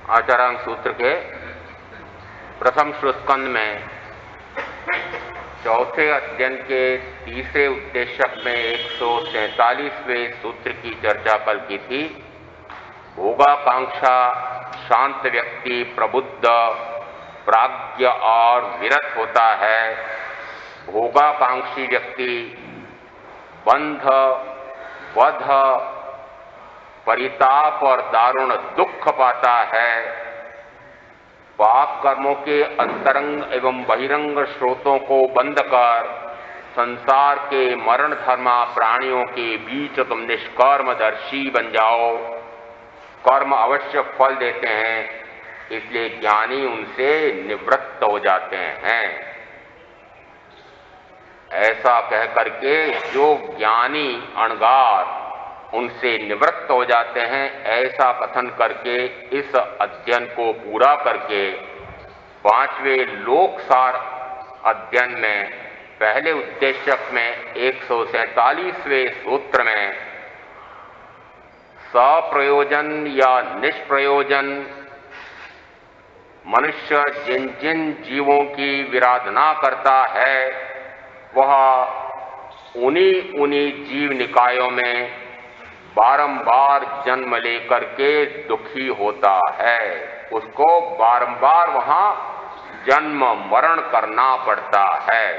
आचारांग सूत्र के प्रथम स्कंद में चौथे अध्ययन के तीसरे उद्देश्यक में 147वें सूत्र की चर्चा कल की थी। भोगाकांक्षा शांत व्यक्ति प्रबुद्ध, प्राज्ञ और विरत होता है। भोगाकांक्षी व्यक्ति बंध, वध, परिताप और दारुण दुख पाता है। पाप कर्मों के अंतरंग एवं बहिरंग स्रोतों को बंद कर संसार के मरण धर्मा प्राणियों के बीच तुम निष्कर्मदर्शी बन जाओ। कर्म अवश्य फल देते हैं, इसलिए ज्ञानी उनसे निवृत्त हो जाते हैं। ऐसा कह करके जो ज्ञानी अणगार उनसे निवृत्त हो जाते हैं, ऐसा कथन करके इस अध्ययन को पूरा करके 5वें लोकसार अध्ययन में पहले उद्देश्यक में 147वें सूत्र में सप्रयोजन या निष्प्रयोजन मनुष्य जिन जिन जीवों की विराधना करता है वह उन्हीं जीव निकायों में बारंबार जन्म लेकर के दुखी होता है। उसको बारंबार वहां जन्म मरण करना पड़ता है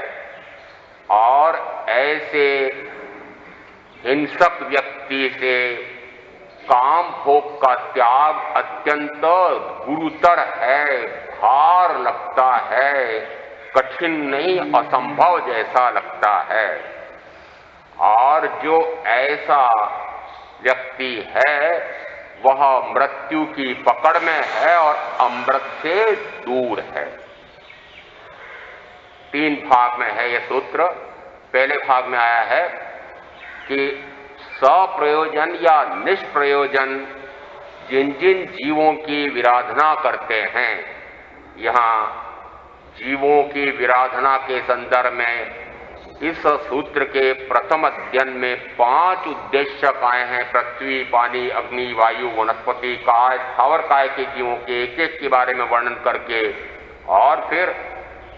और ऐसे हिंसक व्यक्ति से काम भोग का त्याग अत्यंत गुरुतर है, भार लगता है, कठिन नहीं असंभव जैसा लगता है। और जो ऐसा व्यक्ति है वह मृत्यु की पकड़ में है और अमृत से दूर है। 3 भाग में है यह सूत्र। पहले भाग में आया है कि सप्रयोजन या निष्प्रयोजन जिन जिन जीवों की विराधना करते हैं। यहाँ जीवों की विराधना के संदर्भ में इस सूत्र के प्रथम अध्ययन में 5 उद्देश्यक आए हैं। पृथ्वी, पानी, अग्नि, वायु, वनस्पति, काय, स्थावर काय के जीवों के एक एक के बारे में वर्णन करके और फिर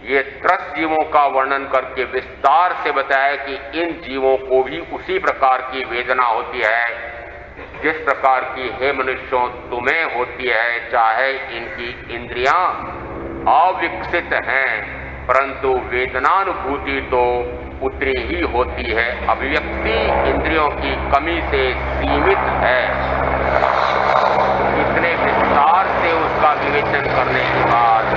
ये 10 जीवों का वर्णन करके विस्तार से बताया कि इन जीवों को भी उसी प्रकार की वेदना होती है जिस प्रकार की हे मनुष्यों तुम्हें होती है। चाहे इनकी इंद्रियां अविकसित हैं परंतु वेदनानुभूति तो उतनी ही होती है। अभिव्यक्ति इंद्रियों की कमी से सीमित है। इतने विस्तार से उसका विवेचन करने के बाद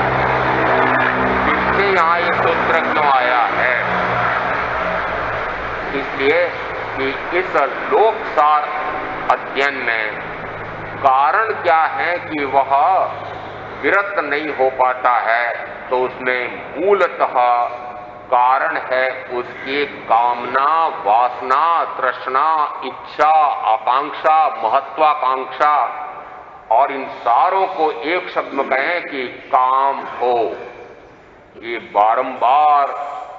फिर से यहाँ ये सूत्र क्यों आया है? इसलिए कि इस लोकसार अध्ययन में कारण क्या है कि वह विरत नहीं हो पाता है, तो उसमें मूलतः कारण है उसकी कामना, वासना, तृष्णा, इच्छा, आकांक्षा, महत्वाकांक्षा और इन सारों को एक शब्द में कहें कि काम हो। ये बारंबार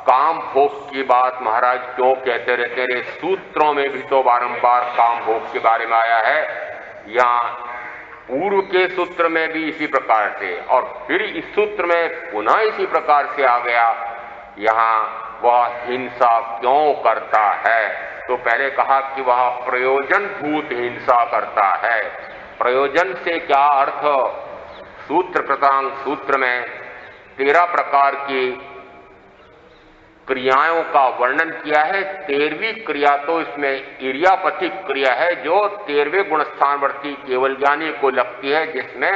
काम भोग की बात महाराज क्यों कहते रहते हैं? सूत्रों में भी तो बारंबार काम भोग के बारे में आया है। यहाँ पूर्व के सूत्र में भी इसी प्रकार से और फिर इस सूत्र में पुनः इसी प्रकार से आ गया। यहाँ वह हिंसा क्यों करता है? तो पहले कहा कि वह प्रयोजन भूत हिंसा करता है। प्रयोजन से क्या अर्थ? सूत्र कृतांग सूत्र में 13 प्रकार की क्रियाओं का वर्णन किया है। 13वीं क्रिया तो इसमें इरियापथिक क्रिया है जो 13वें गुणस्थानवर्ती केवल ज्ञानी को लगती है, जिसमें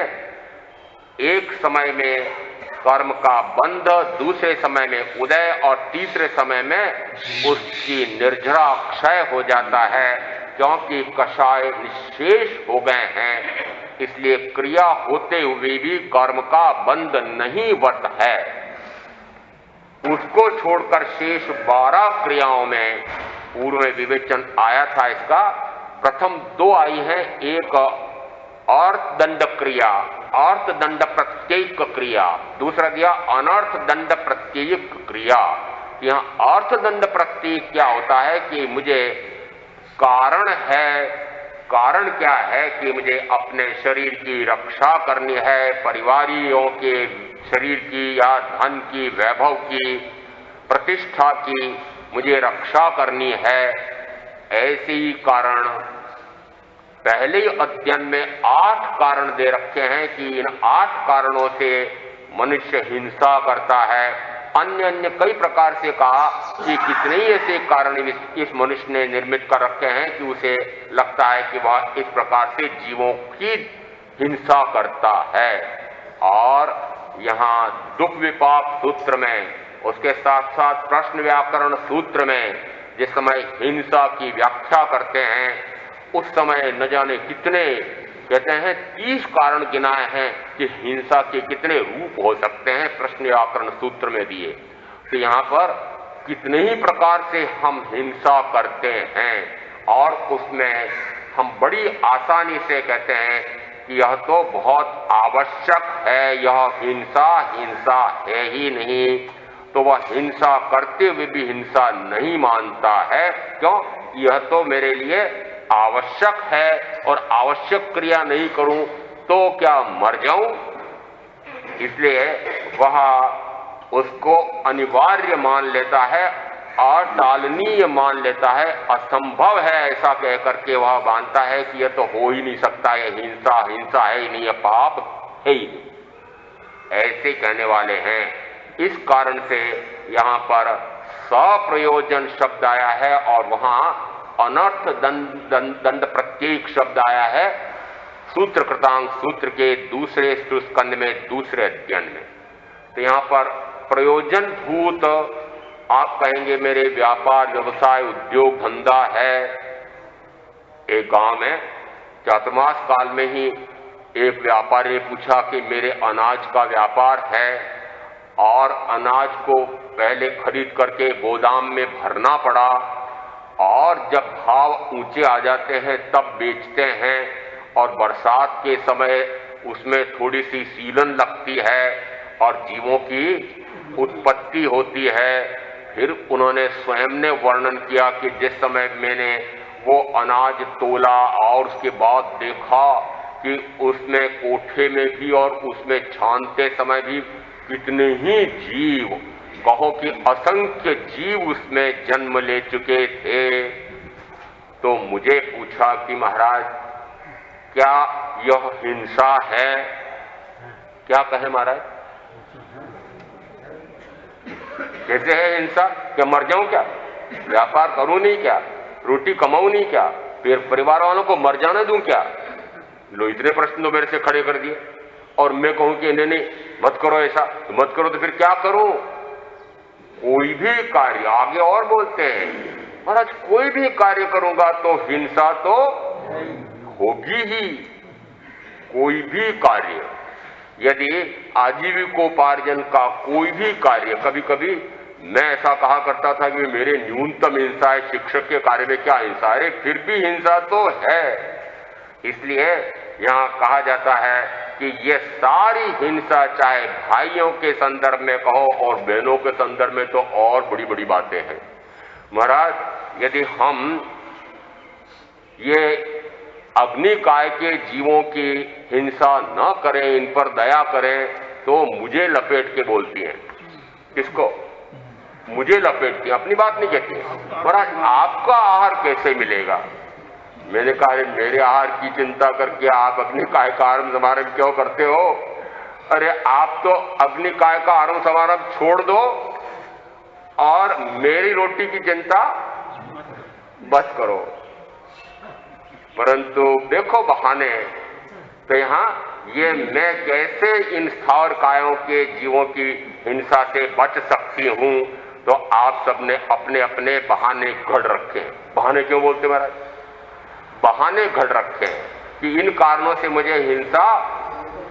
एक समय में कर्म का बंध, दूसरे समय में उदय और तीसरे समय में उसकी निर्जरा क्षय हो जाता है क्योंकि कषाय निशेष हो गए हैं। इसलिए क्रिया होते हुए भी कर्म का बंध नहीं वत है। उसको छोड़कर शेष 12 क्रियाओं में पूर्व में विवेचन आया था। इसका प्रथम 2 आई हैं। एक अर्थ दंड क्रिया, अर्थ दंड प्रत्ययिक क्रिया, दूसरा दिया अनर्थ दंड प्रत्ययिक क्रिया। यहाँ अर्थ दंड प्रत्यय क्या होता है कि मुझे कारण है कारण क्या है कि मुझे अपने शरीर की रक्षा करनी है, परिवारियों के शरीर की या धन की, वैभव की, प्रतिष्ठा की मुझे रक्षा करनी है। ऐसे ही कारण पहले ही अध्ययन में 8 कारण दे रखे हैं कि इन 8 कारणों से मनुष्य हिंसा करता है। अन्य अन्य कई प्रकार से कहा कि कितने ही ऐसे कारण इस मनुष्य ने निर्मित कर रखे हैं कि उसे लगता है कि वह इस प्रकार से जीवों की हिंसा करता है। और यहाँ दुख विपाक सूत्र में, उसके साथ साथ प्रश्न व्याकरण सूत्र में जिस समय हिंसा की व्याख्या करते हैं उस समय न जाने कितने, कहते हैं 30 कारण गिनाए हैं कि हिंसा के कितने रूप हो सकते हैं, प्रश्न व्याकरण सूत्र में दिए। तो यहाँ पर कितने ही प्रकार से हम हिंसा करते हैं और उसमें हम बड़ी आसानी से कहते हैं कि यह तो बहुत आवश्यक है, यह हिंसा है ही नहीं, तो वह हिंसा करते हुए भी हिंसा नहीं मानता है। क्यों? यह तो मेरे लिए आवश्यक है और आवश्यक क्रिया नहीं करूं तो क्या मर जाऊं? इसलिए वह उसको अनिवार्य मान लेता है, अटालनीय मान लेता है, असंभव है ऐसा कह करके वह मानता है कि यह तो हो ही नहीं सकता, यह हिंसा है ही नहीं, यह पाप है ही नहीं, ऐसे कहने वाले हैं। इस कारण से यहाँ पर सप्रयोजन शब्द आया है और वहां अनर्थ दंड प्रत्येक शब्द आया है सूत्र कृतांग सूत्र के दूसरे स्कंद में, दूसरे अध्ययन में। तो यहाँ पर प्रयोजन भूत आप कहेंगे मेरे व्यापार, व्यवसाय, उद्योग, धंधा है। एक गांव में चातुर्मास काल में ही एक व्यापारी ने पूछा कि मेरे अनाज का व्यापार है और अनाज को पहले खरीद करके गोदाम में भरना पड़ा और जब भाव ऊंचे आ जाते हैं तब बेचते हैं और बरसात के समय उसमें थोड़ी सी सीलन लगती है और जीवों की उत्पत्ति होती है। फिर उन्होंने स्वयं ने वर्णन किया कि जिस समय मैंने वो अनाज तोला और उसके बाद देखा कि उसमें कोठे में भी और उसमें छानते समय भी कितने ही जीव, कहो कि असंख्य जीव उसमें जन्म ले चुके थे। तो मुझे पूछा कि महाराज क्या यह हिंसा है? क्या कहे महाराज? कैसे है हिंसा? क्या मर जाऊं क्या? व्यापार करूं नहीं क्या? रोटी कमाऊं नहीं क्या? फिर परिवार वालों को मर जाने दूं क्या? लो इतने प्रश्न तो मेरे से खड़े कर दिए और मैं कहूं कि नहीं मत करो ऐसा, तो मत करो तो फिर क्या करूं? कोई भी कार्य, आगे और बोलते हैं महाराज, कोई भी कार्य करूंगा तो हिंसा तो होगी ही। कोई भी कार्य, यदि आजीविकोपार्जन का कोई भी कार्य, कभी कभी मैं ऐसा कहा करता था कि मेरे न्यूनतम हिंसा है, शिक्षक के कार्य में क्या हिंसा है? फिर भी हिंसा तो है। इसलिए यहाँ कहा जाता है कि ये सारी हिंसा, चाहे भाइयों के संदर्भ में कहो और बहनों के संदर्भ में तो और बड़ी बड़ी बातें हैं। महाराज यदि हम ये अग्निकाय के जीवों की हिंसा न करें, इन पर दया करें, तो मुझे लपेट के बोलती हैं। किसको? मुझे लपेट के, अपनी बात नहीं कहती है। महाराज आपका आहार कैसे मिलेगा? मैंने कहा मेरे आहार की चिंता करके आप अग्निकाय का आरंभ समारंभ क्यों करते हो? अरे आप तो अग्निकाय का आरंभ समारंभ छोड़ दो और मेरी रोटी की चिंता बस करो। परंतु देखो बहाने, तो यहाँ ये मैं कैसे इन स्थावर कायों के जीवों की हिंसा से बच सकती हूं, तो आप सबने अपने अपने बहाने घड़ रखे हैं। बहाने क्यों बोलते महाराज? बहाने घड़ रखे हैं कि इन कारणों से मुझे हिंसा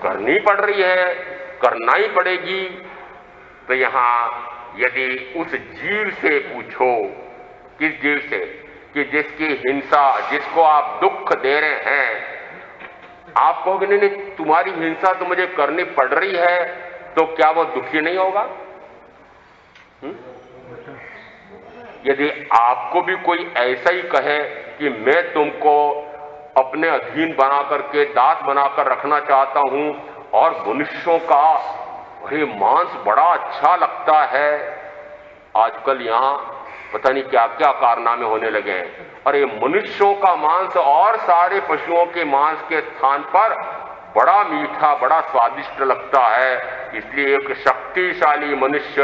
करनी पड़ रही है, करना ही पड़ेगी। तो यहाँ यदि उस जीव से पूछो, किस जीव से, कि जिसकी हिंसा, जिसको आप दुख दे रहे हैं, आप कहोगे नहीं तुम्हारी हिंसा तो मुझे करनी पड़ रही है, तो क्या वो दुखी नहीं होगा? यदि आपको भी कोई ऐसा ही कहे कि मैं तुमको अपने अधीन बना करके, दास बनाकर रखना चाहता हूं, और मनुष्यों का अरे मांस बड़ा अच्छा लगता है। आजकल यहां पता नहीं क्या क्या कारनामे होने लगे हैं। अरे मनुष्यों का मांस और सारे पशुओं के मांस के स्थान पर बड़ा मीठा, बड़ा स्वादिष्ट लगता है, इसलिए एक शक्तिशाली मनुष्य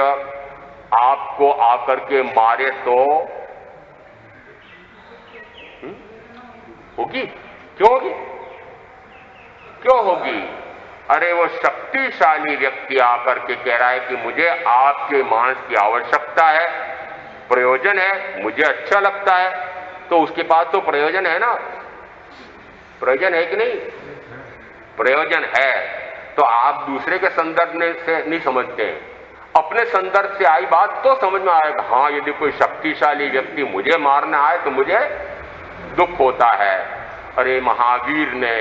आपको आकर के मारे तो होगी? क्यों होगी? क्यों होगी? अरे वो शक्तिशाली व्यक्ति आकर के कह रहा है कि मुझे आपके मांस की आवश्यकता है, प्रयोजन है, मुझे अच्छा लगता है, तो उसके पास तो प्रयोजन है ना? प्रयोजन है कि नहीं? प्रयोजन है। तो आप दूसरे के संदर्भ से नहीं समझते हैं, अपने संदर्भ से आई बात तो समझ में आएगा। हाँ, यदि कोई शक्तिशाली व्यक्ति मुझे मारने आए तो मुझे दुख होता है। अरे महावीर ने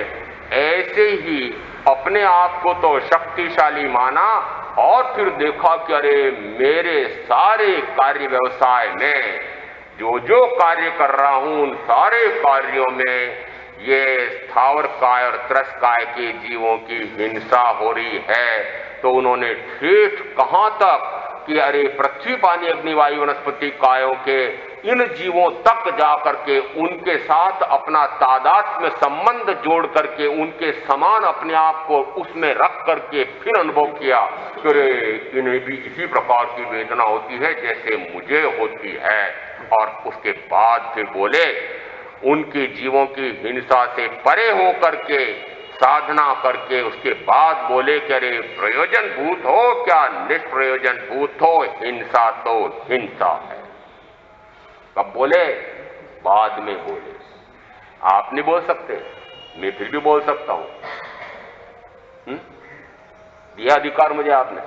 ऐसे ही अपने आप को तो शक्तिशाली माना, और फिर देखा कि अरे मेरे सारे कार्य व्यवसाय में जो जो कार्य कर रहा हूं, उन सारे कार्यों में ये स्थावर काय और त्रस काय के जीवों की हिंसा हो रही है। तो उन्होंने ठेठ कहां तक कि अरे पृथ्वी, पानी, अग्नि, वायु, वनस्पति कायों के इन जीवों तक जाकर के उनके साथ अपना तादात्म्य संबंध जोड़ करके उनके समान अपने आप को उसमें रख करके फिर अनुभव किया कि अरे इन्हें भी इसी प्रकार की वेदना होती है जैसे मुझे होती है। और उसके बाद फिर बोले, उनके जीवों की हिंसा से परे होकर के साधना करके उसके बाद बोले कि अरे प्रयोजन भूत हो क्या निष्प्रयोजन भूत हो, हिंसा तो हिंसा है। कब बोले? बाद में बोले। आप नहीं बोल सकते, मैं फिर भी बोल सकता हूं। दिया अधिकार मुझे आपने,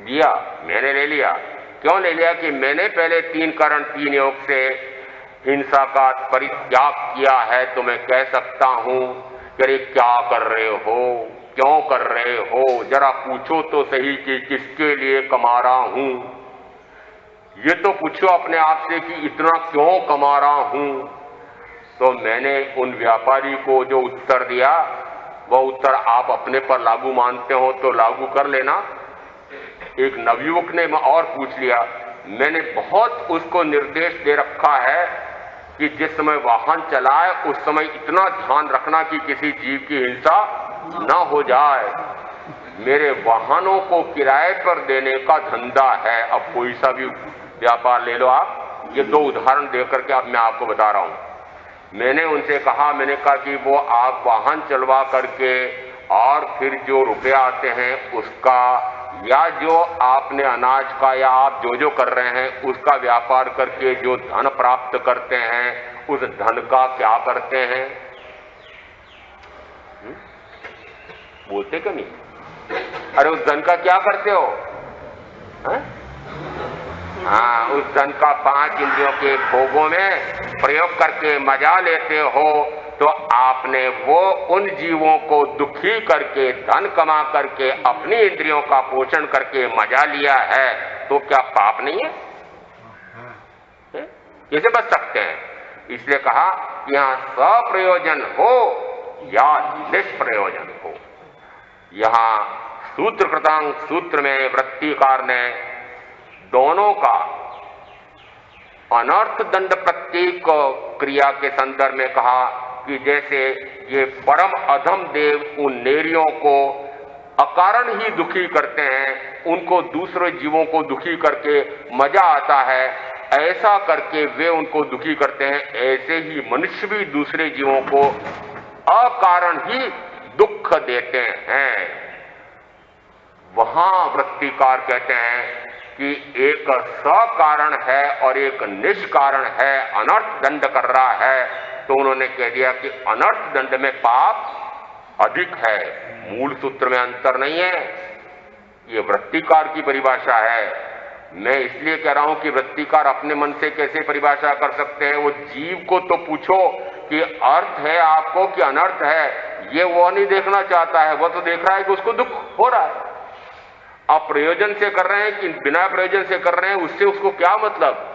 दिया, मैंने ले लिया। क्यों ले लिया? कि मैंने पहले 3 करण 3 योग से हिंसा का परित्याग किया है, तो मैं कह सकता हूं कि अरे क्या कर रहे हो, क्यों कर रहे हो, जरा पूछो तो सही कि किसके लिए कमा रहा हूं। ये तो पूछो अपने आप से कि इतना क्यों कमा रहा हूं। तो मैंने उन व्यापारी को जो उत्तर दिया, वह उत्तर आप अपने पर लागू मानते हो तो लागू कर लेना। एक नवयुवक ने और पूछ लिया, मैंने बहुत उसको निर्देश दे रखा है कि जिस समय वाहन चलाए उस समय इतना ध्यान रखना कि किसी जीव की हिंसा ना हो जाए। मेरे वाहनों को किराए पर देने का धंधा है। अब कोई सा भी व्यापार ले लो आप, ये 2 उदाहरण देकर के अब मैं आपको बता रहा हूं। मैंने उनसे कहा, मैंने कहा कि वो आप वाहन चलवा करके और फिर जो रुपया आते हैं उसका, या जो आपने अनाज का या आप जो जो कर रहे हैं उसका व्यापार करके जो धन प्राप्त करते हैं, उस धन का क्या करते हैं? बोलते क्यों नहीं? अरे उस धन का क्या करते हो? हाँ, उस धन का 5 इंद्रियों के भोगों में प्रयोग करके मजा लेते हो। तो आपने वो उन जीवों को दुखी करके, धन कमा करके, अपनी इंद्रियों का पोषण करके मजा लिया है, तो क्या पाप नहीं है? कैसे बच सकते हैं? इसलिए कहा कि यहां सप्रयोजन हो या निष्प्रयोजन हो। यहां सूत्र कृतांग सूत्र में वृत्तिकार ने दोनों का अनर्थ दंड प्रत्येक क्रिया के संदर्भ में कहा कि जैसे ये परम अधम देव उन नेरियों को अकारण ही दुखी करते हैं, उनको दूसरे जीवों को दुखी करके मजा आता है, ऐसा करके वे उनको दुखी करते हैं, ऐसे ही मनुष्य भी दूसरे जीवों को अकारण ही दुख देते हैं। वहां वृत्तिकार कहते हैं कि एक सकारण है और एक निष्कारण है, अनर्थ दंड कर रहा है। तो उन्होंने कह दिया कि अनर्थ दंड में पाप अधिक है, मूल सूत्र में अंतर नहीं है। ये वृत्तिकार की परिभाषा है। मैं इसलिए कह रहा हूं कि वृत्तिकार अपने मन से कैसे परिभाषा कर सकते हैं। वो जीव को तो पूछो कि अर्थ है आपको कि अनर्थ है, ये वो नहीं देखना चाहता है। वो तो देख रहा है कि उसको दुख हो रहा है। आप प्रयोजन से कर रहे हैं कि बिना प्रयोजन से कर रहे हैं, उससे उसको क्या मतलब।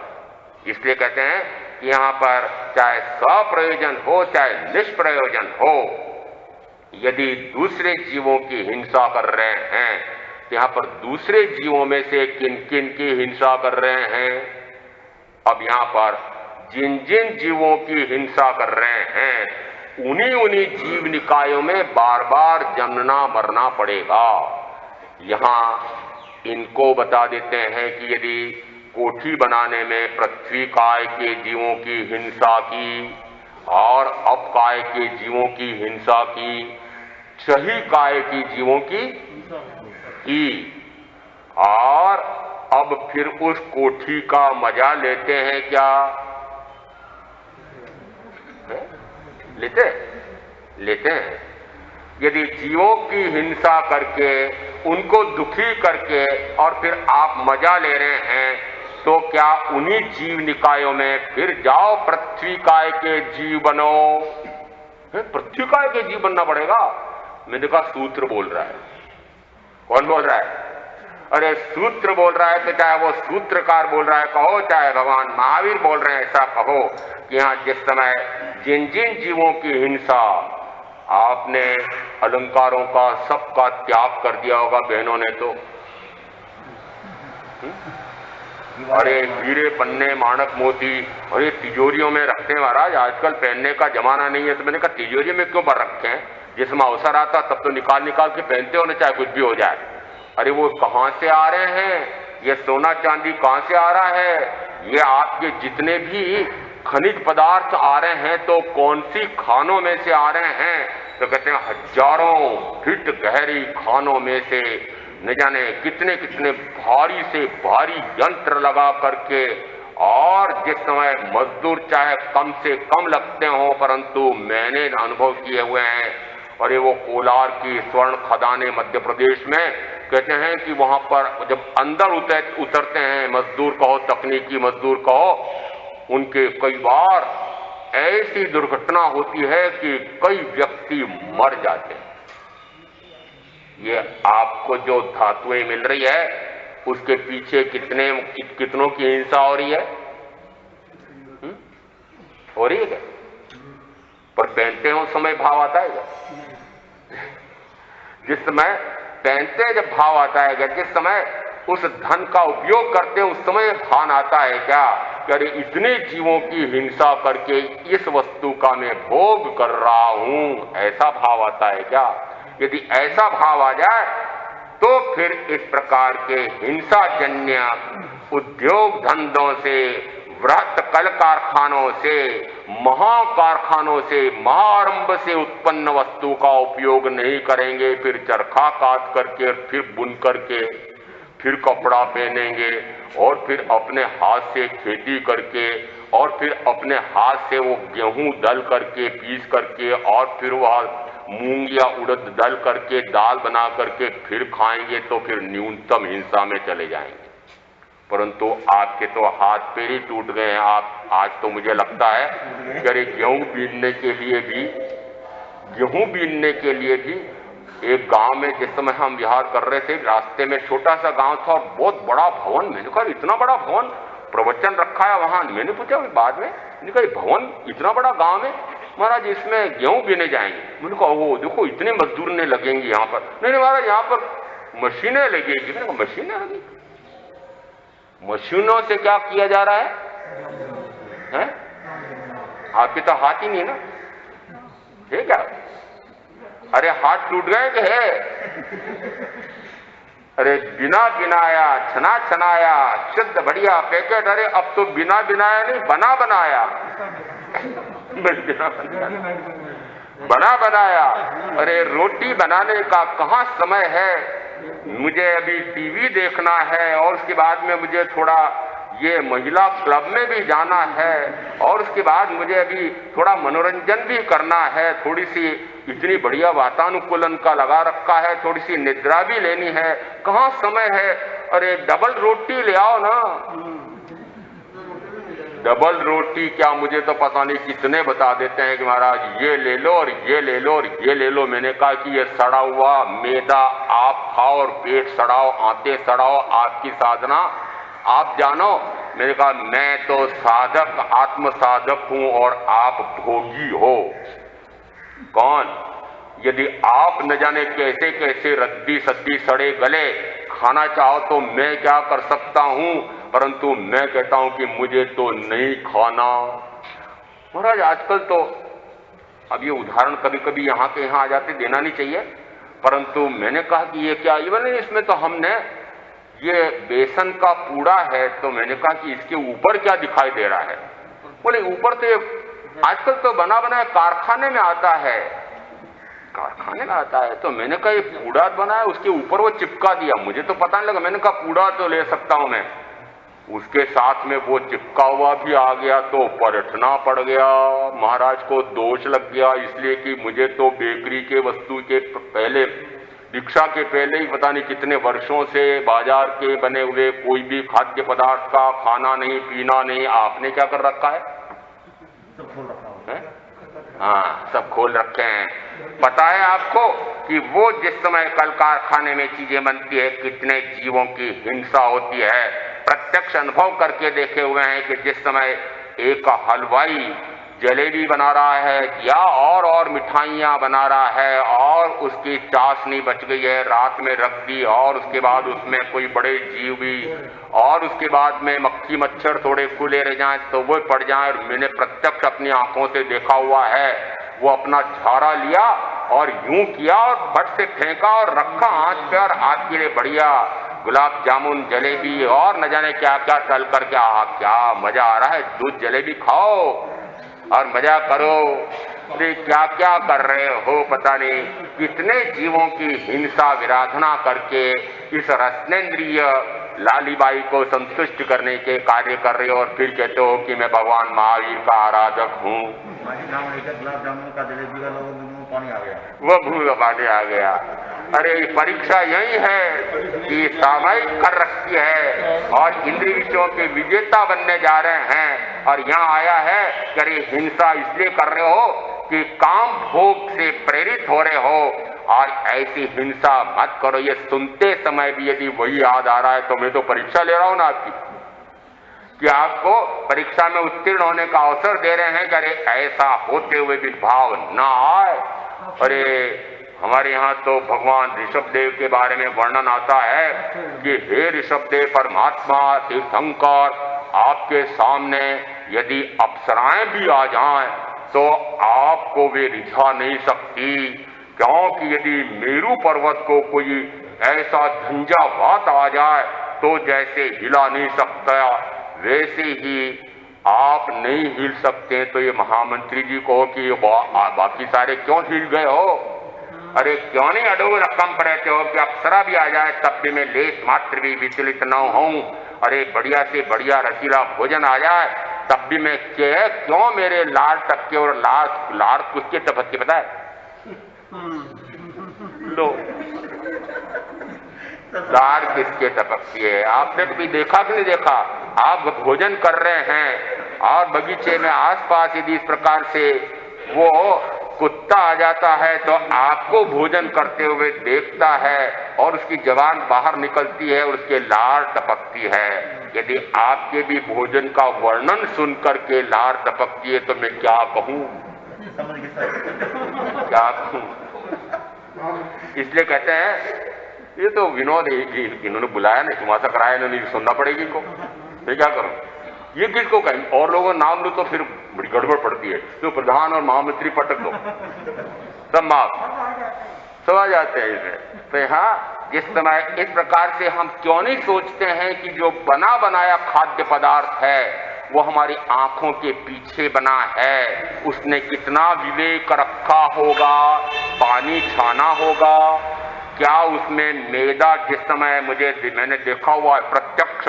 इसलिए कहते हैं कि यहां पर चाहे सप्रयोजन हो चाहे निष्प्रयोजन हो, यदि दूसरे जीवों की हिंसा कर रहे हैं तो यहां पर दूसरे जीवों में से किन किन की हिंसा कर रहे हैं? अब यहां पर जिन जिन जीवों की हिंसा कर रहे हैं उन्हीं उन्हीं जीव निकायों में बार बार जन्मना मरना पड़ेगा। यहां इनको बता देते हैं कि यदि कोठी बनाने में पृथ्वी काय के जीवों की हिंसा की और अपकाय के जीवों की हिंसा की, सही काय की जीवों की और अब फिर उस कोठी का मजा लेते हैं क्या? लेते हैं। यदि जीवों की हिंसा करके उनको दुखी करके और फिर आप मजा ले रहे हैं तो क्या उन्हीं जीव निकायों में फिर जाओ पृथ्वी काय के जीव बनो? पृथ्वी काय के जीव बनना पड़ेगा? मैंने कहा सूत्र बोल रहा है। कौन बोल रहा है? अरे सूत्र बोल रहा है तो चाहे वो सूत्रकार बोल रहा है कहो, चाहे भगवान महावीर बोल रहे हैं ऐसा कहो कि यहां जिस समय जिन जिन जीवों की हिंसा, आपने अलंकारों का सबका त्याग कर दिया होगा बहनों ने तो। अरे हीरे पन्ने माणक मोती अरे तिजोरियों में रखते हैं महाराज, आजकल पहनने का जमाना नहीं है। तो मैंने कहा तिजोरी में क्यों भर रखे हैं? जिसमें अवसर आता तब तो निकाल निकाल के पहनते हो ना, चाहे कुछ भी हो जाए। अरे वो कहां से आ रहे हैं? ये सोना चांदी कहां से आ रहा है? ये आपके जितने भी खनिज पदार्थ आ रहे हैं तो कौन सी खानों में से आ रहे हैं? तो कहते हैं हजारों फीट गहरी खानों में से न जाने कितने कितने भारी से भारी यंत्र लगा करके, और जिस समय मजदूर चाहे कम से कम लगते हो परंतु मैंने अनुभव किए हुए हैं। और ये वो कोलार की स्वर्ण खदानें मध्य प्रदेश में, कहते हैं कि वहां पर जब अंदर उतरते हैं मजदूर कहो, तकनीकी मजदूर कहो, उनके कई बार ऐसी दुर्घटना होती है कि कई व्यक्ति मर जाते हैं। ये आपको जो धातुएं मिल रही है उसके पीछे कितनों की हिंसा हो रही है? हो रही है क्या? पर पहनते हैं उस समय भाव आता है क्या? जिस समय पहनते हैं जब भाव आता है क्या? जिस समय उस धन का उपयोग करते हैं उस समय भान आता है क्या कि अरे इतने जीवों की हिंसा करके इस वस्तु का मैं भोग कर रहा हूं, ऐसा भाव आता है क्या? यदि ऐसा भाव आ जाए तो फिर इस प्रकार के हिंसाजन्य उद्योग धंधों से, वृहत कल कारखानों से, महाकारखानों से, महारंभ से उत्पन्न वस्तु का उपयोग नहीं करेंगे। फिर चरखा काट करके, फिर बुन करके, फिर कपड़ा पहनेंगे और फिर अपने हाथ से खेती करके और फिर अपने हाथ से वो गेहूं दल करके पीस करके और फिर वह मूंग या उड़द दल करके दाल बना करके फिर खाएंगे तो फिर न्यूनतम हिंसा में चले जाएंगे। परंतु आपके तो हाथ पैर ही टूट गए हैं। आप आज तो मुझे लगता है कि अरे गेहूं बीनने के लिए भी एक गांव में जिस समय हम विहार कर रहे थे, रास्ते में छोटा सा गांव था और बहुत बड़ा भवन। मैंने कहा इतना बड़ा भवन, प्रवचन रखा है वहां। मैंने पूछा बाद में, मैंने कहा भवन इतना बड़ा गांव में? महाराज इसमें गेहूं बीने जाएंगे। मैंने कहा वो देखो इतने मजदूर ने लगेंगे यहाँ पर। नहीं महाराज यहाँ पर मशीनें लगेगी। मैंने कहा मशीनें लगेगी? मशीनों से क्या किया जा रहा है? आपके तो हाथ ही नहीं ना, ठीक है? अरे हाथ टूट गए कि है? अरे बिना बिनाया, छना छनाया, शुद्ध बढ़िया पैकेट। अरे अब तो बिना बिनाया नहीं, बना बनाया बना बनाया। अरे रोटी बनाने का कहाँ समय है? मुझे अभी टीवी देखना है और उसके बाद में मुझे थोड़ा ये महिला क्लब में भी जाना है और उसके बाद मुझे अभी थोड़ा मनोरंजन भी करना है। थोड़ी सी इतनी बढ़िया वातानुकूलन का लगा रखा है, थोड़ी सी निद्रा भी लेनी है, कहाँ समय है? अरे डबल रोटी ले आओ ना। डबल रोटी क्या, मुझे तो पता नहीं कितने बता देते हैं कि महाराज ये ले लो और ये ले लो और ये ले लो। मैंने कहा कि ये सड़ा हुआ मैदा आप खाओ और पेट सड़ाओ, आंतें सड़ाओ, आपकी साधना आप जानो। मैंने कहा मैं तो साधक आत्म साधक हूं और आप भोगी हो। कौन? यदि आप न जाने कैसे कैसे रद्दी सद्दी सड़े गले खाना चाहो तो मैं क्या कर सकता हूं, परंतु मैं कहता हूं कि मुझे तो नहीं खाना। महाराज आजकल तो अब ये उदाहरण कभी कभी यहां के यहां आ जाते, देना नहीं चाहिए, परंतु मैंने कहा कि ये क्या, ये बोले इसमें तो हमने ये बेसन का पूड़ा है, तो मैंने कहा कि इसके ऊपर क्या दिखाई दे रहा है? बोले ऊपर तो आजकल तो बना बनाया कारखाने में आता है, कारखाने में आता है। तो मैंने कहा ये पूड़ा बना है, उसके ऊपर वो चिपका दिया, मुझे तो पता नहीं लगा। मैंने कहा पूड़ा तो ले सकता हूं मैं, उसके साथ में वो चिपका हुआ भी आ गया तो पलटना पड़ गया। महाराज को दोष लग गया, इसलिए कि मुझे तो बेकरी के वस्तु के पहले, दीक्षा के पहले ही पता नहीं कितने वर्षों से बाजार के बने हुए कोई भी खाद्य पदार्थ का खाना नहीं पीना नहीं। आपने क्या कर रखा है? सब खोल रखा है। हाँ, सब खोल रखे हैं। पता है आपको कि वो जिस समय कल कारखाने में चीजें बनती है कितने जीवों की हिंसा होती है। प्रत्यक्ष अनुभव करके देखे हुए हैं कि जिस समय एक हलवाई जलेबी बना रहा है या और मिठाइयां बना रहा है और उसकी चाशनी बच गई है, रात में रख दी और उसके बाद उसमें कोई बड़े जीव भी और उसके बाद में मक्खी मच्छर थोड़े खुले रह जाएं तो वो पड़ जाएं। मैंने प्रत्यक्ष अपनी आंखों से देखा हुआ है। वो अपना झाड़ा लिया और यूं किया और फट से फेंका और रखा आंच पे और हाथ के लिए बढ़िया गुलाब जामुन जलेबी और न जाने क्या क्या तल करके, आहा क्या मजा आ रहा है, दूध जलेबी खाओ और मजा करो। अरे क्या क्या कर रहे हो, पता नहीं कितने जीवों की हिंसा विराधना करके इस रत्नेंद्रिय लालीबाई को संतुष्ट करने के कार्य कर रहे हो और फिर कहते हो कि मैं भगवान महावीर का आराधक हूँ। गुलाब जामुन का जलेबी का लोगों के मुंह पानी आ गया, वो मुंह पानी आ गया। अरे परीक्षा यही है कि सामयिक कर रखी है और इंद्रिय विषयों के विजेता बनने जा रहे हैं। और यहाँ आया है कि अरे हिंसा इसलिए कर रहे हो कि काम भोग से प्रेरित हो रहे हो और ऐसी हिंसा मत करो। ये सुनते समय भी यदि वही याद आ रहा है तो मैं तो परीक्षा ले रहा हूं ना आपकी, कि आपको परीक्षा में उत्तीर्ण होने का अवसर दे रहे हैं कि अरे ऐसा होते हुए भी भाव ना आए। अरे हमारे यहाँ तो भगवान ऋषभदेव के बारे में वर्णन आता है कि हे ऋषभदेव परमात्मा तीर्थंकर, आपके सामने यदि अप्सराएं भी आ जाएं तो आपको वे रिझा नहीं सकती, क्योंकि यदि मेरू पर्वत को कोई ऐसा झंझावात आ जाए तो जैसे हिला नहीं सकता वैसे ही आप नहीं हिल सकते। तो ये महामंत्री जी को कि बाकी सारे क्यों हिल गए हो? अरे क्यों नहीं अडोल रकम पर रहते हो कि अप्सरा भी आ जाए तब भी मैं लेस मात्र भी विचलित न हूं। अरे बढ़िया से बढ़िया रसीला भोजन आ जाए तब भी मैं क्यों मेरे लाल टपके और लाल किसके टपके पता है? लो लाल किसके टपकती है? आपने कभी देखा कि नहीं देखा? आप भोजन कर रहे हैं और बगीचे में आसपास यदि इस प्रकार से वो कुत्ता आ जाता है तो आपको भोजन करते हुए देखता है और उसकी जबान बाहर निकलती है और उसके लार टपकती है। यदि आपके भी भोजन का वर्णन सुन करके लार टपकती है तो मैं क्या कहूं, क्या कहूं? इसलिए कहते हैं ये तो विनोद इन्होंने बुलाया नहीं, तुम्हारा कराया इन्होंने, सुनना पड़ेगी इनको, मैं क्या करूं? ये किसको कहें? और लोगों नाम लो तो फिर बड़ी गड़बड़ पड़ती है, तो प्रधान और महामंत्री पटक दो सब माफ समझ जाते हैं इसे। तो यहाँ जिस समय इस प्रकार से हम क्यों नहीं सोचते हैं कि जो बना बनाया खाद्य पदार्थ है वो हमारी आंखों के पीछे बना है, उसने कितना विवेक रखा होगा, पानी छाना होगा, क्या उसमें मैदा जिस समय मैंने देखा हुआ है प्रत्यक्ष,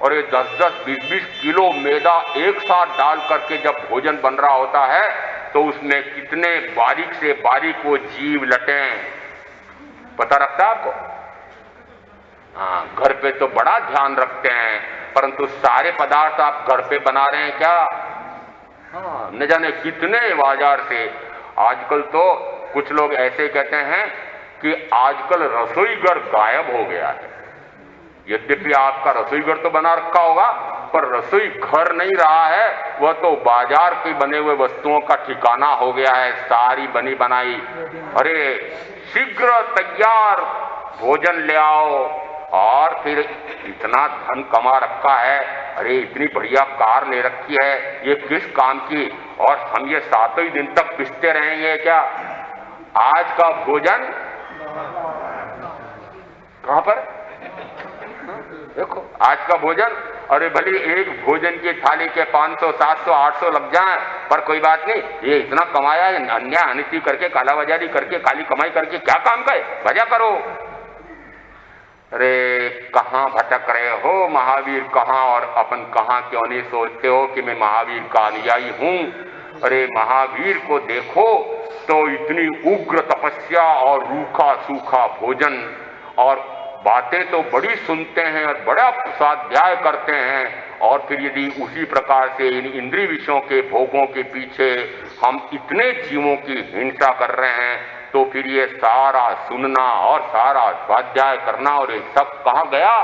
और ये 10-10, 20-20 किलो मैदा एक साथ डाल करके जब भोजन बन रहा होता है तो उसमें कितने बारीक से बारीक वो जीव लटे, पता रखता है आपको? हाँ, घर पे तो बड़ा ध्यान रखते हैं, परंतु सारे पदार्थ आप घर पे बना रहे हैं क्या? हाँ, न जाने कितने बाजार से। आजकल तो कुछ लोग ऐसे कहते हैं कि आजकल रसोई घर गायब हो गया है। यद्यपि आपका रसोई घर तो बना रखा होगा, पर रसोई घर नहीं रहा है, वह तो बाजार के बने हुए वस्तुओं का ठिकाना हो गया है, सारी बनी बनाई। अरे शीघ्र तैयार भोजन ले आओ, और फिर इतना धन कमा रखा है, अरे इतनी बढ़िया कार ले रखी है, ये किस काम की, और हम ये 7 ही दिन तक पिसते रहेंगे क्या? आज का भोजन कहां पर? देखो आज का भोजन, अरे भले एक भोजन की थाली के 500, 700, 800 लग जाए, पर कोई बात नहीं, ये इतना कमाया है, अन्याय अनिति करके, कालाबाजारी करके, काली कमाई करके क्या काम का है, वजह करो। अरे कहां भटक रहे हो महावीर, कहां, और अपन कहां क्यों नहीं सोचते हो कि मैं महावीर का अनुयायी हूं? अरे महावीर को देखो तो इतनी उग्र तपस्या और रूखा सूखा भोजन, और बातें तो बड़ी सुनते हैं और बड़ा स्वाध्याय करते हैं, और फिर यदि उसी प्रकार से इन इंद्रिय विषयों के भोगों के पीछे हम इतने जीवों की हिंसा कर रहे हैं, तो फिर ये सारा सुनना और सारा स्वाध्याय करना, और ये सब कहां गया?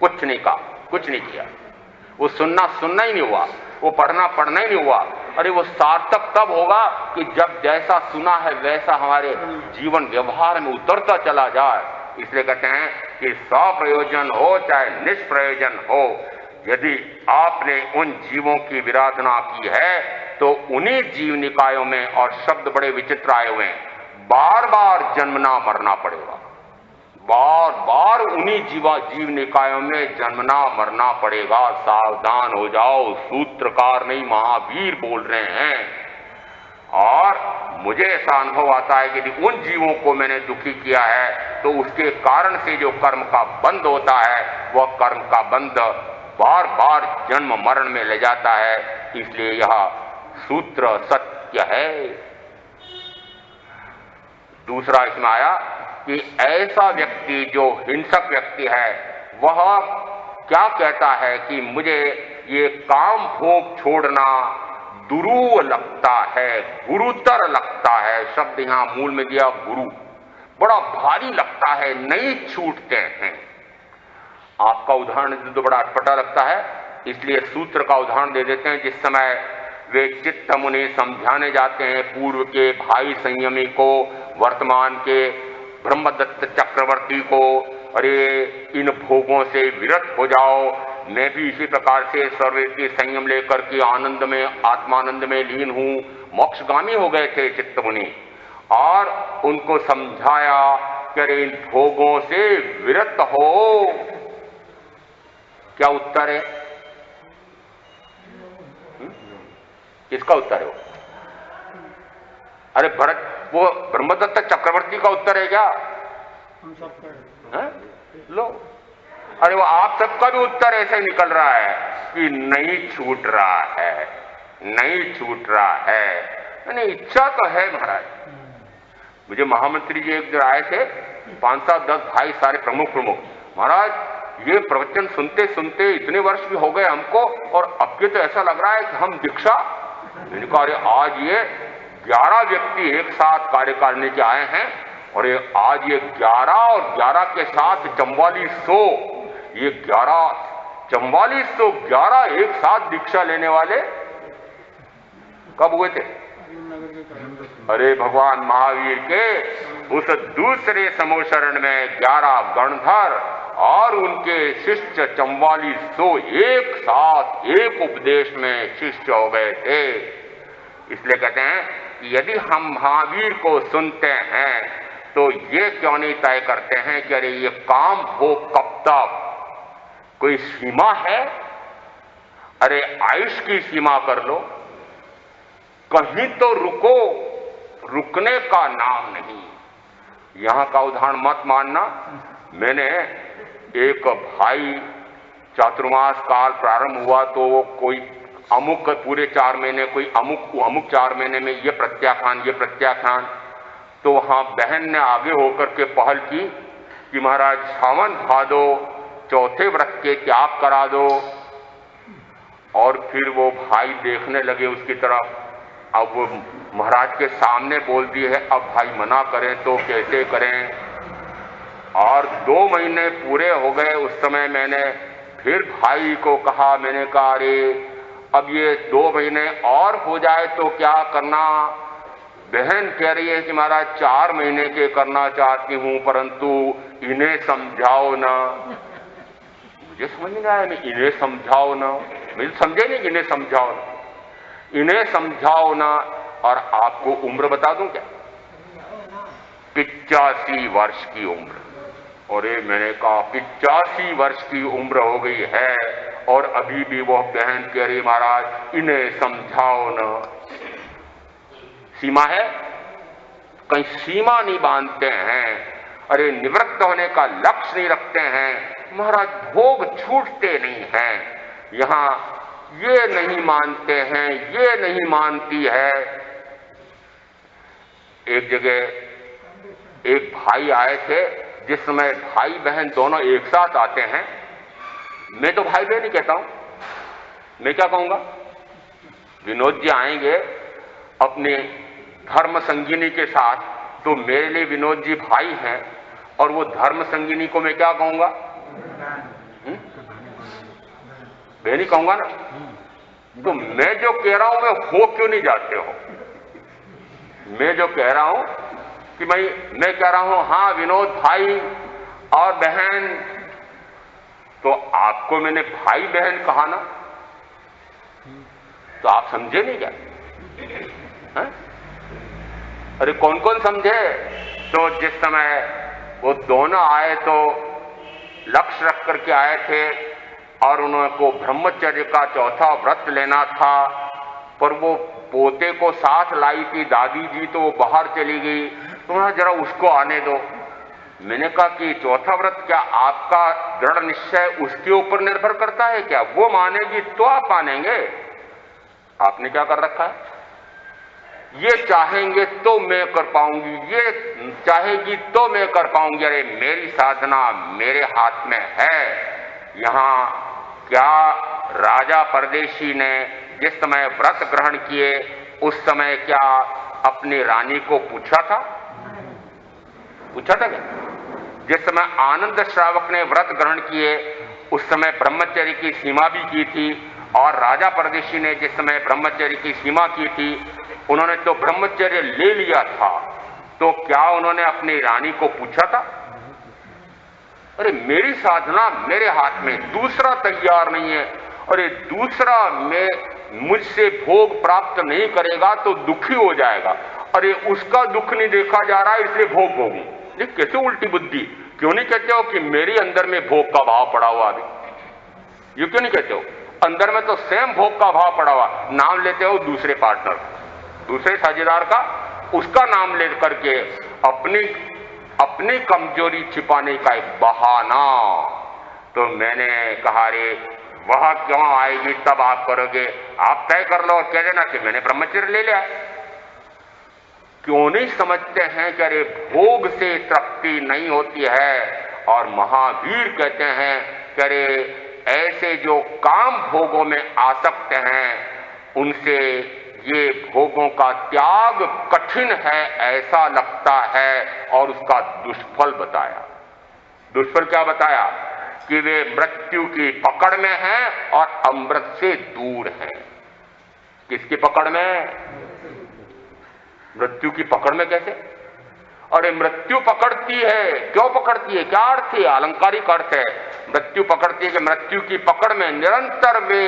कुछ नहीं कहा, कुछ नहीं किया। वो सुनना ही नहीं हुआ, वो पढ़ना ही नहीं हुआ। अरे वो सार्थक तब होगा कि जब जैसा सुना है वैसा हमारे जीवन व्यवहार में उतरता चला जाए। इसलिए कहते हैं कि स्वप्रयोजन हो चाहे निष्प्रयोजन हो, यदि आपने उन जीवों की विराधना की है तो उन्हीं जीव निकायों में, और शब्द बड़े विचित्र आए हुए हैं, बार बार जन्मना मरना पड़ेगा, बार बार उन्हीं जीव निकायों में जन्मना मरना पड़ेगा। सावधान हो जाओ, सूत्रकार नहीं महावीर बोल रहे हैं। और मुझे ऐसा अनुभव आता है कि यदि उन जीवों को मैंने दुखी किया है तो उसके कारण से जो कर्म का बंध होता है, वह कर्म का बंध बार बार जन्म मरण में ले जाता है। इसलिए यह सूत्र सत्य है। दूसरा इसमें आया कि ऐसा व्यक्ति जो हिंसक व्यक्ति है, वह क्या कहता है कि मुझे ये काम भोग छोड़ना दुरूह लगता है, गुरुतर लगता है। शब्द यहां मूल में दिया गुरु, बड़ा भारी लगता है, नहीं छूटते हैं। आपका उदाहरण तो बड़ा अटपटा लगता है, इसलिए सूत्र का उदाहरण दे देते हैं। जिस समय वे चित्त मुनि समझाने जाते हैं पूर्व के भाई संयमी को, वर्तमान के ब्रह्मदत्त चक्रवर्ती को, अरे इन भोगों से विरत हो जाओ, मैं भी इसी प्रकार से सर्वव्यापी संयम लेकर के आनंद में, आत्मानंद में लीन हूं। मोक्षगामी हो गए थे चित्त मुनि, और उनको समझाया कि अरे इन भोगों से विरत हो। क्या उत्तर है? किसका उत्तर है वो? अरे भरत, वो ब्रह्मदत्त चक्रवर्ती का उत्तर है क्या? हम सब है? लो, अरे वो आप सबका भी उत्तर ऐसे ही निकल रहा है कि नहीं छूट रहा है, नहीं छूट रहा है। नहीं, इच्छा तो है महाराज। मुझे महामंत्री जी एक दिन आए थे, 5-7-10 भाई, सारे प्रमुख, महाराज ये प्रवचन सुनते सुनते इतने वर्ष भी हो गए हमको, और अब के तो ऐसा लग रहा है कि हम दीक्षा। मैंने कहा अरे आज ये 11 व्यक्ति एक साथ कार्यकारिणी के आए हैं, और ये आज ये 11 और 11 के साथ 4400, ये 4411 एक साथ दीक्षा लेने वाले कब हुए थे? अरे भगवान महावीर के उस दूसरे समोशरण में 11 गणधर और उनके शिष्य 4400 एक साथ एक उपदेश में शिष्य हो गए थे। इसलिए कहते हैं कि यदि हम महावीर को सुनते हैं तो ये क्यों नहीं तय करते हैं कि अरे ये काम भोग कब तक, कोई सीमा है? अरे आयुष की सीमा कर लो, कहीं तो रुको, रुकने का नाम नहीं। यहां का उदाहरण मत मानना। मैंने एक भाई, चातुर्मास काल प्रारंभ हुआ तो वो कोई अमुक पूरे 4 महीने, कोई अमुक 4 महीने में ये प्रत्याख्यान, तो वहां बहन ने आगे होकर के पहल की कि महाराज सावन भादो चौथे व्रत के त्याग करा दो। और फिर वो भाई देखने लगे उसकी तरफ। अब वो महाराज के सामने बोल दिए है, अब भाई मना करें तो कैसे करें। और 2 महीने पूरे हो गए। उस समय मैंने फिर भाई को कहा, मैंने कहा अरे अब ये 2 महीने और हो जाए तो क्या करना? बहन कह रही है कि महाराज 4 महीने के करना चाहती हूं, परंतु इन्हें समझाओ ना। मुझे समझ नहीं आया, मैं इन्हें समझाओ ना, मुझे समझे नहीं, इन्हें समझाओ ना, इन्हें समझाओ ना। और आपको उम्र बता दूं क्या? 85 वर्ष की उम्र। और ये मैंने कहा 85 वर्ष की उम्र हो गई है और अभी भी वो बहन कह रही महाराज इन्हें समझाओ ना। सीमा है? कहीं सीमा नहीं बांधते हैं। अरे निवृत्त होने का लक्ष्य नहीं रखते हैं महाराज, भोग छूटते नहीं हैं। यहां ये नहीं मानते हैं, ये नहीं मानती है। एक जगह एक भाई आए थे, जिस समय भाई बहन दोनों एक साथ आते हैं, मैं तो भाई बहन ही कहता हूं, मैं क्या कहूंगा? विनोद जी आएंगे अपने धर्म संगिनी के साथ, तो मेरे लिए विनोद जी भाई हैं, और वो धर्म संगिनी को मैं क्या कहूंगा? बहन ही कहूंगा ना। तो मैं जो कह रहा हूं मैं हो क्यों नहीं जाते हो? मैं जो कह रहा हूं कि मैं कह रहा हूं हाँ विनोद भाई और बहन, तो आपको मैंने भाई बहन कहा ना, तो आप समझे नहीं क्या? है? अरे कौन कौन समझे? तो जिस समय वो दोनों आए तो लक्ष्य रख करके आए थे और उनको ब्रह्मचर्य का चौथा व्रत लेना था, पर वो पोते को साथ लाई थी दादी जी, तो वो बाहर चली गई, तो जरा उसको आने दो। मैंने कहा कि चौथा व्रत क्या आपका दृढ़ निश्चय उसके ऊपर निर्भर करता है क्या? वो मानेगी तो आप मानेंगे। आपने क्या कर रखा है? ये चाहेंगे तो मैं कर पाऊंगी, ये चाहेगी तो मैं कर पाऊंगी। अरे मेरी साधना मेरे हाथ में है। यहां क्या राजा परदेशी ने जिस समय व्रत ग्रहण किए उस समय क्या अपनी रानी को पूछा था? पूछा था क्या? जिस समय आनंद श्रावक ने व्रत ग्रहण किए उस समय ब्रह्मचर्य की सीमा भी की थी, और राजा परदेशी ने जिस समय ब्रह्मचर्य की सीमा की थी उन्होंने तो ब्रह्मचर्य ले लिया था, तो क्या उन्होंने अपनी रानी को पूछा था? अरे मेरी साधना मेरे हाथ में, दूसरा तैयार नहीं है। अरे दूसरा मुझसे भोग प्राप्त नहीं करेगा तो दुखी हो जाएगा। अरे उसका दुख नहीं देखा जा रहा है इसलिए भोग भोगूं। ये कैसे उल्टी बुद्धि? क्यों नहीं कहते हो कि मेरे अंदर में भोग का भाव पड़ा हुआ अभी? ये क्यों नहीं कहते हो? अंदर में तो स्वयं भोग का भाव पड़ा हुआ, नाम लेते हो दूसरे पार्टनर, दूसरे साझेदार का, उसका नाम ले करके अपनी कमजोरी छिपाने का एक बहाना। तो मैंने कहा रे वह क्यों आएगी, तब आप करोगे, आप तय कर लो और कह देना कि मैंने ब्रह्मचर्य ले लिया। क्यों नहीं समझते हैं कि अरे भोग से तृप्ति नहीं होती है, और महावीर कहते हैं कि अरे ऐसे जो काम भोगों में आसक्त हैं उनसे ये भोगों का त्याग कठिन है ऐसा लगता है, और उसका दुष्फल बताया। दुष्फल क्या बताया? कि वे मृत्यु की पकड़ में हैं और अमृत से दूर हैं। किसकी पकड़ में? मृत्यु की पकड़ में कैसे? अरे मृत्यु पकड़ती है, क्यों पकड़ती है? क्या अर्थ है? अलंकारिक अर्थ है। मृत्यु पकड़ती है कि मृत्यु की पकड़ में निरंतर वे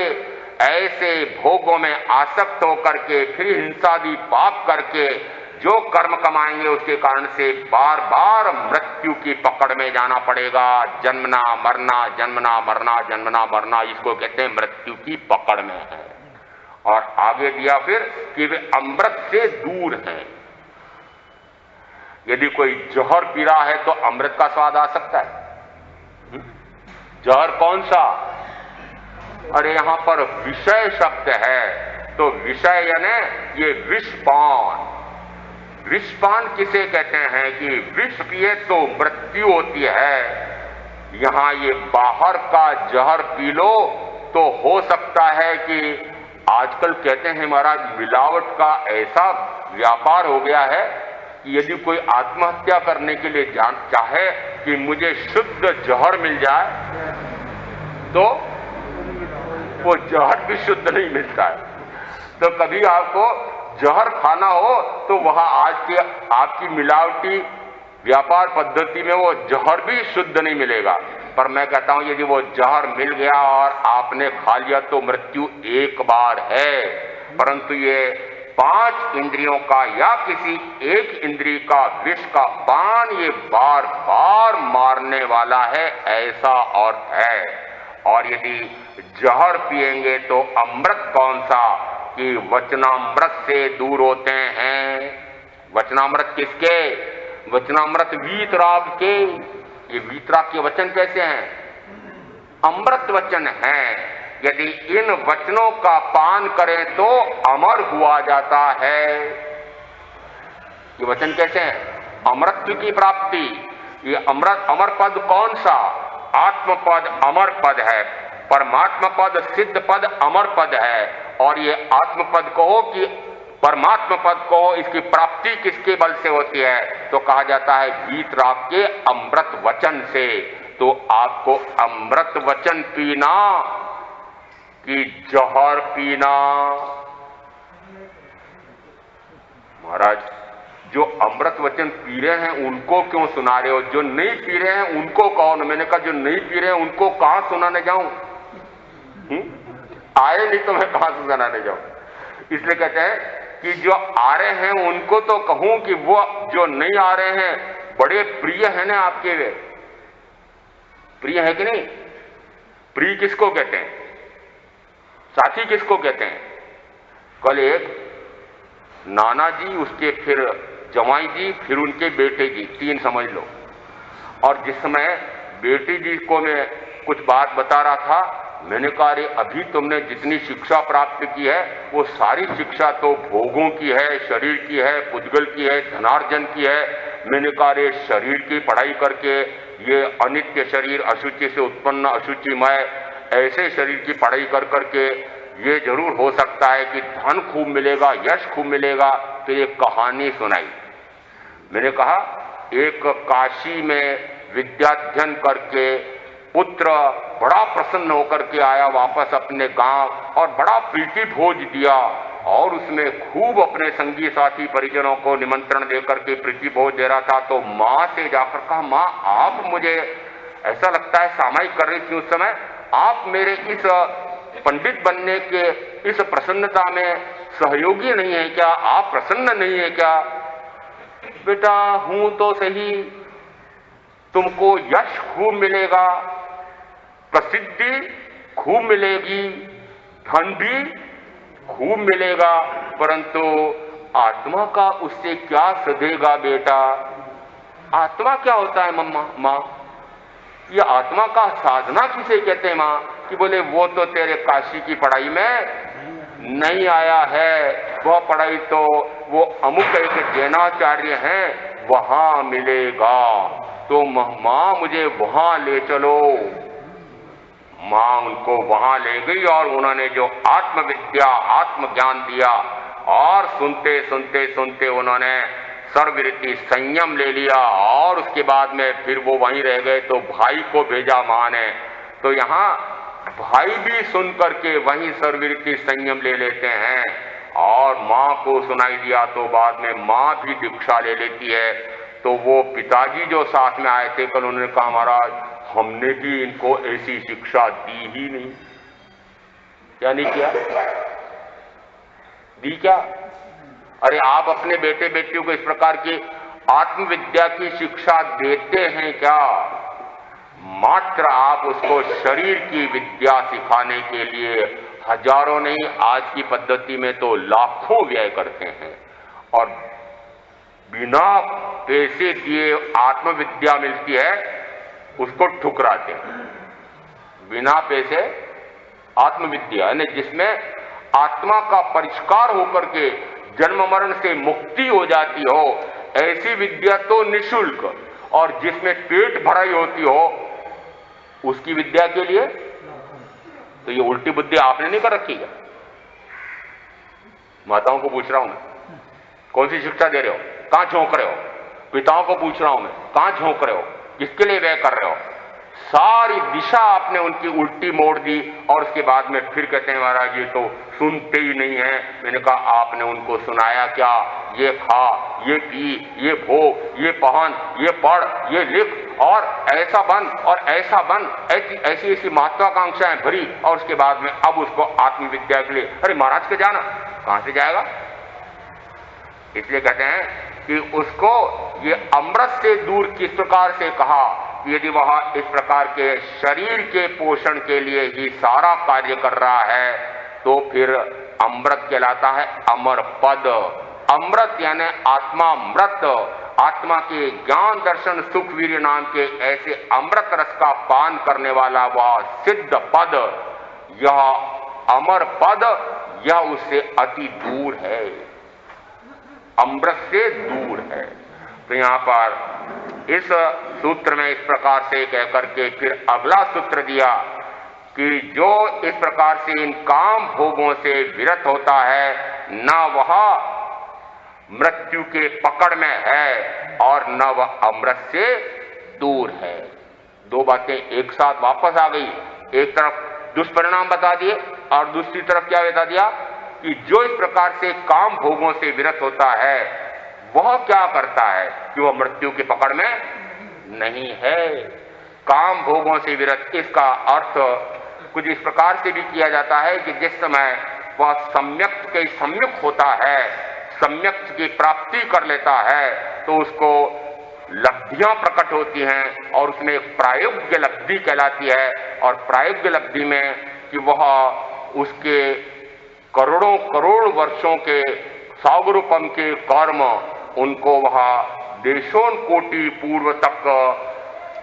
ऐसे भोगों में आसक्त होकर के फिर हिंसादी पाप करके जो कर्म कमाएंगे उसके कारण से बार बार मृत्यु की पकड़ में जाना पड़ेगा। जन्मना मरना, जन्मना मरना, जन्मना मरना, इसको कहते हैं मृत्यु की पकड़ में है। और आगे दिया फिर कि वे अमृत से दूर हैं। यदि कोई जहर पी रहा है तो अमृत का स्वाद आ सकता है? जहर कौन सा? अरे यहां पर विषय शब्द है, तो विषय यानी ये विषपान। विषपान किसे कहते हैं कि विष पिए तो मृत्यु होती है। यहां ये बाहर का जहर पी लो तो हो सकता है कि आजकल कहते हैं महाराज मिलावट का ऐसा व्यापार हो गया है कि यदि कोई आत्महत्या करने के लिए चाहे कि मुझे शुद्ध जहर मिल जाए, तो वो जहर भी शुद्ध नहीं मिलता है। तो कभी आपको जहर खाना हो तो वहां आज की आपकी मिलावटी व्यापार पद्धति में वो जहर भी शुद्ध नहीं मिलेगा। पर मैं कहता हूं यदि वो जहर मिल गया और आपने खा लिया तो मृत्यु एक बार है, परंतु ये 5 इंद्रियों का या किसी एक इंद्रिय का विष का पान ये बार बार मारने वाला है, ऐसा अर्थ है। और यदि जहर पिएंगे तो अमृत कौन सा कि वचनामृत से दूर होते हैं। वचनामृत किसके? वचनामृत वीतराग के। ये वीतराग के वचन कैसे हैं? अमृत वचन हैं। यदि इन वचनों का पान करें तो अमर हुआ जाता है। ये वचन कैसे हैं? अमरत्व की प्राप्ति। ये अमर पद कौन सा? आत्म पद अमर पद है, परमात्मा पद सिद्ध पद अमर पद है। और ये आत्म पद कहो कि परमात्मा पद कहो, इसकी प्राप्ति किसके बल से होती है? तो कहा जाता है वीतराग के अमृत वचन से। तो आपको अमृत वचन पीना कि जहर पीना? महाराज, जो अमृत वचन पी रहे हैं उनको क्यों सुना रहे हो? जो नहीं पी रहे हैं उनको कहो ना। मैंने कहा जो नहीं पी रहे हैं उनको कहां सुनाने जाऊं? आए नहीं तो मैं कहां से सुनाने जाऊं? इसलिए कहते हैं कि जो आ रहे हैं उनको तो कहूं कि वो जो नहीं आ रहे हैं बड़े प्रिय है ना आपके। वे प्रिय है कि नहीं? प्रिय किसको कहते हैं? साथी किसको कहते हैं? कल एक नाना जी, उसके फिर जवाई जी, फिर उनके बेटे जी, 3 समझ लो। और जिस समय बेटी जी को मैं कुछ बात बता रहा था, मैंने कहा अरे अभी तुमने जितनी शिक्षा प्राप्त की है वो सारी शिक्षा तो भोगों की है, शरीर की है, पुद्गल की है, धनार्जन की है। मैंने कहा अरे शरीर की पढ़ाई करके ये अनित्य शरीर, अशुचि से उत्पन्न अशुचिमय, ऐसे शरीर की पढ़ाई कर करके ये जरूर हो सकता है कि धन खूब मिलेगा, यश खूब मिलेगा। तो ये कहानी सुनाई। मैंने कहा एक काशी में विद्याध्ययन करके पुत्र बड़ा प्रसन्न होकर के आया वापस अपने गांव और बड़ा प्रीति भोज दिया और उसमें खूब अपने संगी साथी परिजनों को निमंत्रण देकर के प्रीति भोज दे रहा था। तो मां से जाकर कहा, मां आप, मुझे ऐसा लगता है सामायिक कर रही थी उस समय, आप मेरे इस पंडित बनने के इस प्रसन्नता में सहयोगी नहीं है क्या? आप प्रसन्न नहीं है क्या? बेटा हूं तो सही, तुमको यश खूब मिलेगा, प्रसिद्धि खूब मिलेगी, धन भी खूब मिलेगा, परंतु आत्मा का उससे क्या सधेगा बेटा? आत्मा क्या होता है मम्मा? माँ, ये आत्मा का साधना किसे कहते हैं माँ? कि बोले वो तो तेरे काशी की पढ़ाई में नहीं आया है, वह पढ़ाई तो वो अमुक एक जैनाचार्य हैं वहां मिलेगा। तो माँ मुझे वहां ले चलो। मां उनको वहां ले गई और उन्होंने जो आत्मविद्या, आत्मज्ञान दिया और सुनते सुनते सुनते उन्होंने सर्ववृत्ति संयम ले लिया और उसके बाद में फिर वो वहीं रह गए। तो भाई को भेजा मां ने। तो यहाँ भाई भी सुन करके वहीं सर्ववृत्ति संयम ले लेते हैं और मां को सुनाई दिया तो बाद में मां भी दीक्षा ले लेती है। तो वो पिताजी जो साथ में आए थे कल, उन्होंने कहा महाराज हमने भी इनको ऐसी शिक्षा दी ही नहीं। क्या नहीं किया? दी क्या? अरे आप अपने बेटे बेटियों को इस प्रकार की आत्मविद्या की शिक्षा देते हैं क्या? मात्र आप उसको शरीर की विद्या सिखाने के लिए हजारों नहीं, आज की पद्धति में तो लाखों व्यय करते हैं और बिना पैसे दिए आत्मविद्या मिलती है उसको ठुकराते हैं। बिना पैसे आत्मविद्या यानी जिसमें आत्मा का परिष्कार होकर के जन्म मरण से मुक्ति हो जाती हो, ऐसी विद्या तो निःशुल्क, और जिसमें पेट भराई होती हो उसकी विद्या के लिए तो ये उल्टी बुद्धि आपने नहीं कर रखी है। माताओं को पूछ रहा हूं मैं, कौन सी शिक्षा दे रहे हो? कहां झोंक रहे हो? पिताओं को पूछ रहा हूं मैं, कहां झोंक रहे हो? किसके लिए व्यय कर रहे हो? सारी दिशा आपने उनकी उल्टी मोड़ दी और उसके बाद में फिर कहते हैं महाराज ये तो सुनते ही नहीं है। मैंने कहा आपने उनको सुनाया क्या? ये खा, ये पी, ये भोग, ये पहन, ये पढ़, ये लिख और ऐसा बन और ऐसा बन, ऐसी ऐसी महत्वाकांक्षाएं भरी और उसके बाद में अब उसको आत्मविद्या के लिए अरे महाराज के जाना, कहां से जाएगा? इसलिए कहते हैं कि उसको ये अमृत से दूर किस प्रकार से कहा, यदि वह इस प्रकार के शरीर के पोषण के लिए ही सारा कार्य कर रहा है तो फिर अमृत कहलाता है अमर पद। अमृत यानी आत्मामृत, आत्मा के ज्ञान दर्शन सुख वीर्य नाम के ऐसे अमृत रस का पान करने वाला वह सिद्ध पद, यह अमर पद, यह उससे अति दूर है, अमृत से दूर है। तो यहां पर इस सूत्र में इस प्रकार से कहकर के फिर अगला सूत्र दिया कि जो इस प्रकार से इन काम भोगों से विरत होता है न वह मृत्यु के पकड़ में है और न वह अमृत से दूर है। दो बातें एक साथ वापस आ गई, एक तरफ दुष्परिणाम बता दिए और दूसरी तरफ क्या बता दिया कि जो इस प्रकार से काम भोगों से विरत होता है वह क्या करता है कि वह मृत्यु की पकड़ में नहीं है। काम भोगों से विरत, इसका अर्थ कुछ इस प्रकार से भी किया जाता है कि जिस समय वह सम्यक के सम्मुख होता है, सम्यक की प्राप्ति कर लेता है तो उसको लब्धियां प्रकट होती हैं और उसमें एक प्रायोग्य लब्धि कहलाती है। और प्रायोग्य लब्धि में कि वह उसके करोड़ों करोड़ वर्षों के सागरूपम के कर्म उनको वह देशों कोटि पूर्व तक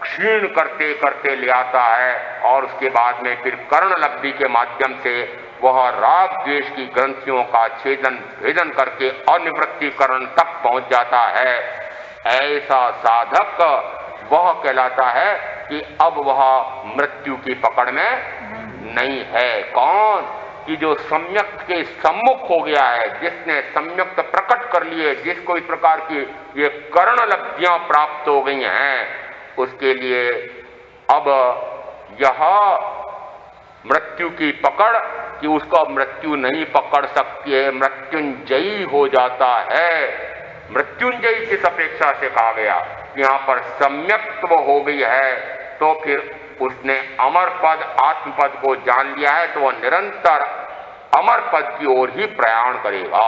क्षीण करते करते ले आता है और उसके बाद में फिर कर्ण लब्धि के माध्यम से वह राग द्वेष की ग्रंथियों का छेदन भेदन करके अनिवृत्तिकरण तक पहुंच जाता है। ऐसा साधक वह कहलाता है कि अब वह मृत्यु की पकड़ में नहीं है। कौन? कि जो सम्यक के सम्मुख हो गया है, जिसने सम्यक प्रकट कर लिए, जिसको इस प्रकार की ये कर्ण लब्धियां प्राप्त हो गई हैं, उसके लिए अब यह मृत्यु की पकड़ कि उसको मृत्यु नहीं पकड़ सकती है, मृत्युंजयी हो जाता है। मृत्युंजयी किस अपेक्षा से कहा गया? यहां पर सम्यक्त्व हो गई है तो फिर उसने अमर पद आत्म पद को जान लिया है तो वह निरंतर अमर पद की ओर ही प्रयाण करेगा।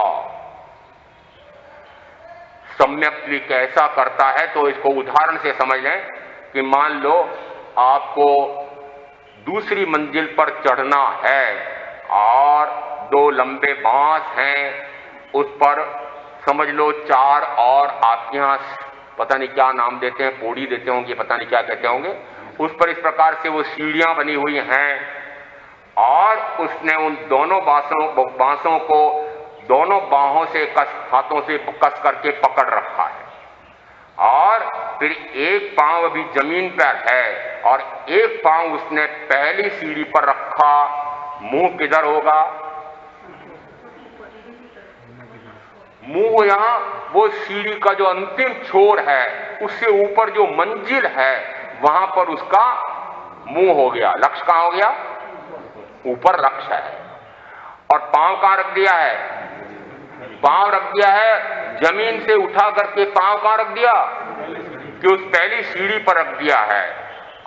सम्यक्त्व कैसा करता है तो इसको उदाहरण से समझ लें कि मान लो आपको दूसरी मंजिल पर चढ़ना है और दो लंबे बांस हैं, उस पर समझ लो चार और आपके यहां पता नहीं क्या नाम देते हैं, पौड़ी देते होंगे, पता नहीं क्या कहते होंगे, उस पर इस प्रकार से वो सीढ़ियां बनी हुई हैं और उसने उन दोनों बांसों को दोनों बाहों से हाथों से कस करके पकड़ रखा है और फिर एक पांव अभी जमीन पर है और एक पांव उसने पहली सीढ़ी पर रखा। मुंह किधर होगा? मुंह यहां वो सीढ़ी का जो अंतिम छोर है उससे ऊपर जो मंजिल है वहां पर उसका मुंह हो गया। लक्ष्य कहां हो गया? ऊपर लक्ष्य है। और पांव कहां रख दिया है? पांव रख दिया है जमीन से उठा करके, पांव कहां रख दिया? कि उस पहली सीढ़ी पर रख दिया है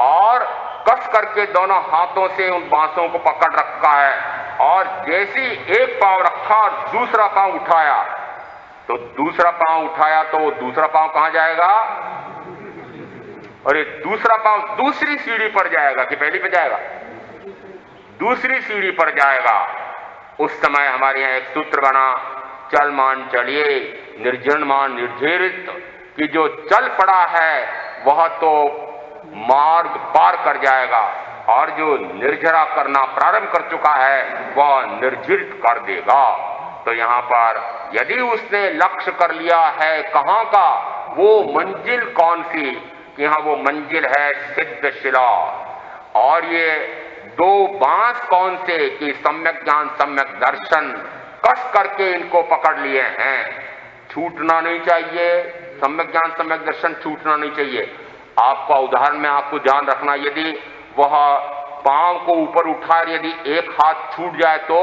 और कस करके दोनों हाथों से उन बांसों को पकड़ रखा है और जैसे एक पांव रखा और दूसरा पांव उठाया तो दूसरा पांव उठाया तो वो दूसरा पांव कहां जाएगा? और ये दूसरा पांव दूसरी सीढ़ी पर जाएगा कि पहली पर जाएगा? दूसरी सीढ़ी पर जाएगा। उस समय हमारे यहां एक सूत्र बना, चल मान चलिए निर्जन मान निर्जरित, कि जो चल पड़ा है वह तो मार्ग पार कर जाएगा और जो निर्जरा करना प्रारंभ कर चुका है वह निर्जरित कर देगा। तो यहां पर यदि उसने लक्ष्य कर लिया है कहां का, वो मंजिल कौन सी? यहां वो मंजिल है सिद्ध शिला। और ये दो बांस कौन से? कि सम्यक ज्ञान सम्यक दर्शन कस करके इनको पकड़ लिए हैं। छूटना नहीं चाहिए, सम्यक ज्ञान सम्यक दर्शन छूटना नहीं चाहिए। आपका उदाहरण में आपको ध्यान रखना, यदि वह पांव को ऊपर उठाए, यदि एक हाथ छूट जाए तो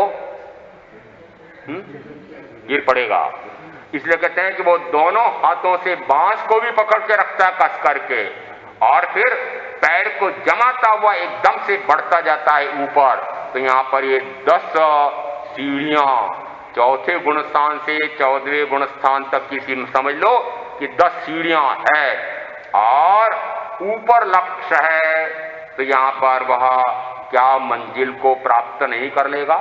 गिर पड़ेगा। इसलिए कहते हैं कि वो दोनों हाथों से बांस को भी पकड़ के रखता है कस करके, और फिर पैर को जमाता हुआ एकदम से बढ़ता जाता है ऊपर। तो यहां पर ये 10 सीढ़ियां, चौथे गुणस्थान से 14वें गुणस्थान तक की समझ लो कि 10 सीढ़ियां है, और ऊपर लक्ष्य है। तो यहां पर वह क्या मंजिल को प्राप्त नहीं कर लेगा?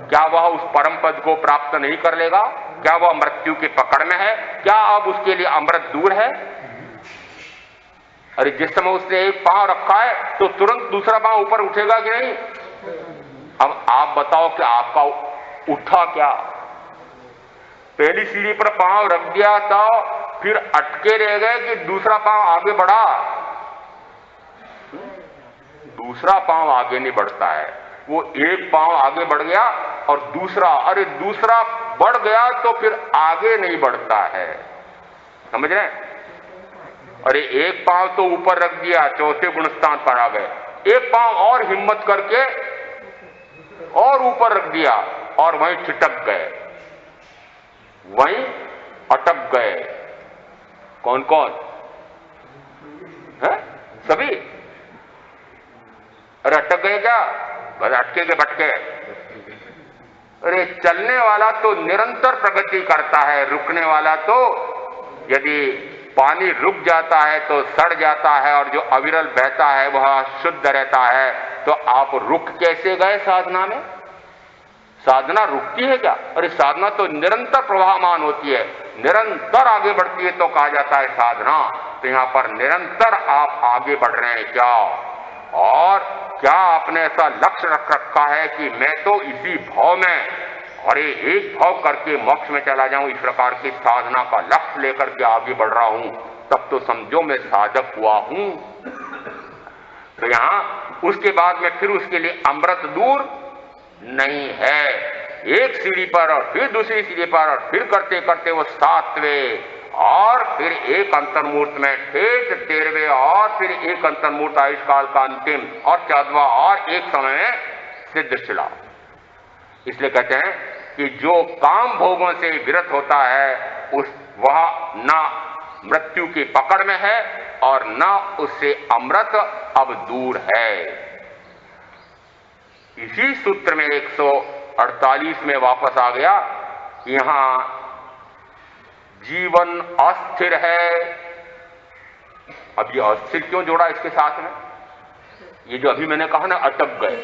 क्या वह उस परम पद को प्राप्त नहीं कर लेगा? क्या वह मृत्यु के पकड़ में है? क्या अब उसके लिए अमृत दूर है? अरे जिस समय उसने एक पांव रखा है तो तुरंत दूसरा पांव ऊपर उठेगा कि नहीं? अब आप बताओ कि आपका उठा क्या? पहली सीढ़ी पर पांव रख दिया था, फिर अटके रह गए कि दूसरा पांव आगे बढ़ा? दूसरा पांव आगे नहीं बढ़ता है, वो एक पांव आगे बढ़ गया और दूसरा, अरे दूसरा बढ़ गया तो फिर आगे नहीं बढ़ता है। समझ रहे? अरे एक पांव तो ऊपर रख दिया, चौथे गुणस्थान पर आ गए, एक पांव और हिम्मत करके और ऊपर रख दिया और वहीं छिटक गए, वहीं अटक गए। कौन कौन है? सभी? अरे अटक गए क्या? बस अटके के बटके। अरे चलने वाला तो निरंतर प्रगति करता है, रुकने वाला तो यदि पानी रुक जाता है तो सड़ जाता है, और जो अविरल बहता है वह शुद्ध रहता है। तो आप रुक कैसे गए साधना में? साधना रुकती है क्या? अरे साधना तो निरंतर प्रवाहमान होती है, निरंतर आगे बढ़ती है, तो कहा जाता है साधना। तो यहां पर निरंतर आप आगे बढ़ रहे हैं क्या? और क्या आपने ऐसा लक्ष्य रख रखा है कि मैं तो इसी भाव में, अरे एक भाव करके मोक्ष में चला जाऊं, इस प्रकार की साधना का लक्ष्य लेकर के आगे बढ़ रहा हूं, तब तो समझो मैं साधक हुआ हूं। तो यहां उसके बाद में फिर उसके लिए अमृत दूर नहीं है। एक सीढ़ी पर और फिर दूसरी सीढ़ी पर, और फिर करते करते वो 7वें, और फिर एक अंतर्मूर्त में ठेठ 13वें, और फिर एक अंतर्मूर्त आयुष काल का अंतिम, और 14वां, और एक समय में सिद्धशिला। इसलिए कहते हैं कि जो काम भोगों से विरत होता है वह न मृत्यु की पकड़ में है और न उससे अमृत अब दूर है। इसी सूत्र में 148 में वापस आ गया, यहां जीवन अस्थिर है। अब ये अस्थिर क्यों जोड़ा इसके साथ में? ये जो अभी मैंने कहा ना अटक गए,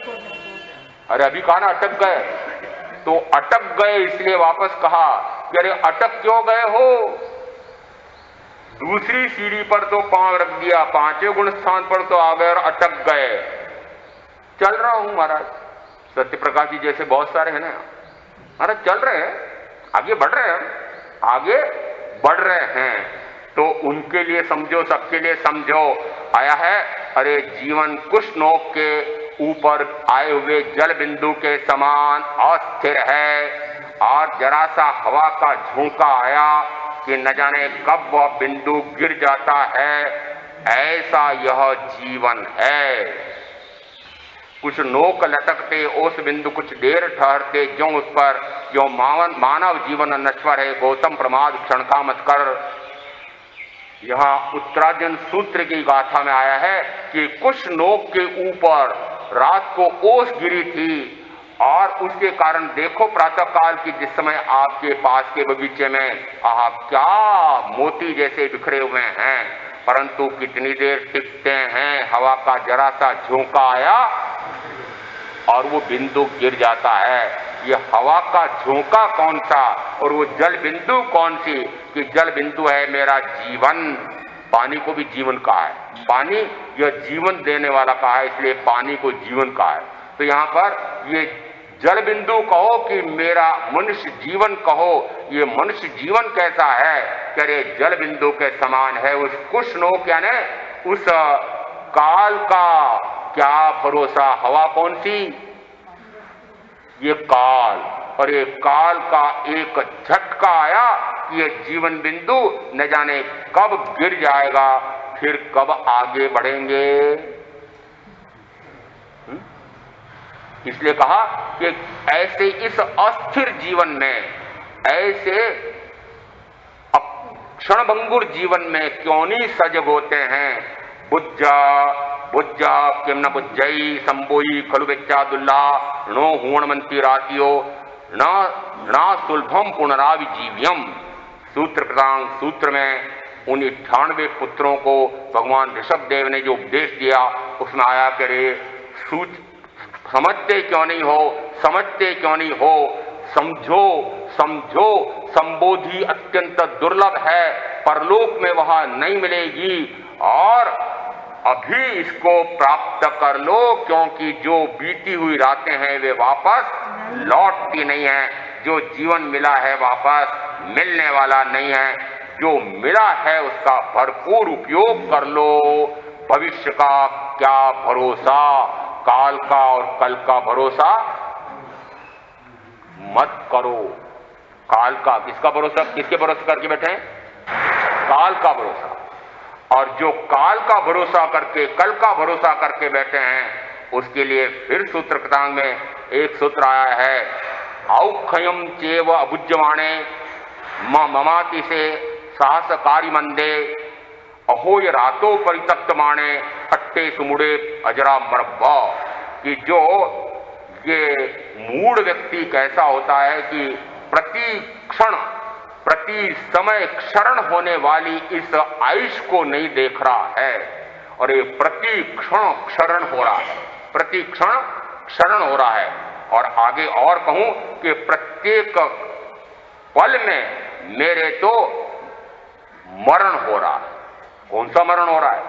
अरे अभी कहा ना अटक गए, तो अटक गए इसलिए वापस कहा कि अरे अटक क्यों गए हो? दूसरी सीढ़ी पर तो पांव रख दिया, 5वें गुण स्थान पर तो आ गए और अटक गए। चल रहा हूं महाराज, सत्य प्रकाश जी जैसे बहुत सारे हैं ना महाराज, चल रहे हैं, आगे बढ़ रहे हैं, आगे बढ़ रहे हैं। तो उनके लिए समझो, सबके लिए समझो, आया है अरे जीवन कुछ नोक के ऊपर आए हुए जल बिंदु के समान अस्थिर है, और जरा सा हवा का झोंका आया कि न जाने कब वह बिंदु गिर जाता है। ऐसा यह जीवन है। कुछ नोक लटकते ओस बिंदु कुछ देर ठहरते, जो उस पर जो मानव जीवन नश्वर है, गौतम प्रमाद क्षण का मत कर। यहां उत्तराजन सूत्र की गाथा में आया है कि कुछ नोक के ऊपर रात को ओस गिरी थी, और उसके कारण देखो प्रातः काल की जिस समय आपके पास के बगीचे में क्या मोती जैसे बिखरे हुए हैं, परंतु कितनी देर टिकते हैं। हवा का जरा सा झोंका आया और वो बिंदु गिर जाता है। ये हवा का झोंका कौन सा और वो जल बिंदु कौन सी? कि जल बिंदु है मेरा जीवन। पानी को भी जीवन कहा है, पानी यह जीवन देने वाला कहा है, इसलिए पानी को जीवन कहा है। तो यहाँ पर ये जल बिंदु कहो कि मेरा मनुष्य जीवन कहो, ये मनुष्य जीवन कैसा है? करे जल बिंदु के समान है। उस कुशनोक यानी उस काल का क्या भरोसा? हवा कौन सी? ये काल, और ये काल का एक झटका आया कि ये जीवन बिंदु न जाने कब गिर जाएगा। फिर कब आगे बढ़ेंगे? इसलिए कहा कि ऐसे इस अस्थिर जीवन में, ऐसे क्षणभंगुर जीवन में क्यों नहीं सजग होते हैं? बुज्जा किम न बुज्जई संबोई खलु बेच्चादुल्ला नो हूणमंती रातियो ना सुलभम पुनराविजीव्यम। सूत्र में उन 98 पुत्रों को भगवान ऋषभ देव ने जो उपदेश दिया उसमें आया कि रे समझते क्यों नहीं हो, समझो संबोधि अत्यंत दुर्लभ है, परलोक में वह नहीं मिलेगी और अभी इसको प्राप्त कर लो, क्योंकि जो बीती हुई रातें हैं वे वापस लौटती नहीं है। जो जीवन मिला है वापस मिलने वाला नहीं है। जो मिला है उसका भरपूर उपयोग कर लो। भविष्य का क्या भरोसा, काल का और कल का भरोसा मत करो। काल का किसका भरोसा, किसके भरोसे करके बैठे हैं? काल का भरोसा। और जो काल का भरोसा करके, कल का भरोसा करके बैठे हैं, उसके लिए फिर सूत्र कृतांग में एक सूत्र आया है, औक्षयम चेव अभुज्यमाणे ममाति से साहसकारी मंदे अहो ये रातों परितप्तमाणे अट्टे सुमुड़े अजरा मरब्बा। कि जो ये मूढ़ व्यक्ति कैसा होता है कि प्रति क्षण प्रति समय क्षरण होने वाली इस आयुष को नहीं देख रहा है, और ये प्रति क्षण क्षरण हो रहा है, प्रति क्षण क्षरण हो रहा है। और आगे और कहूं कि प्रत्येक पल में मेरे तो मरण हो रहा है। कौन सा मरण हो रहा है?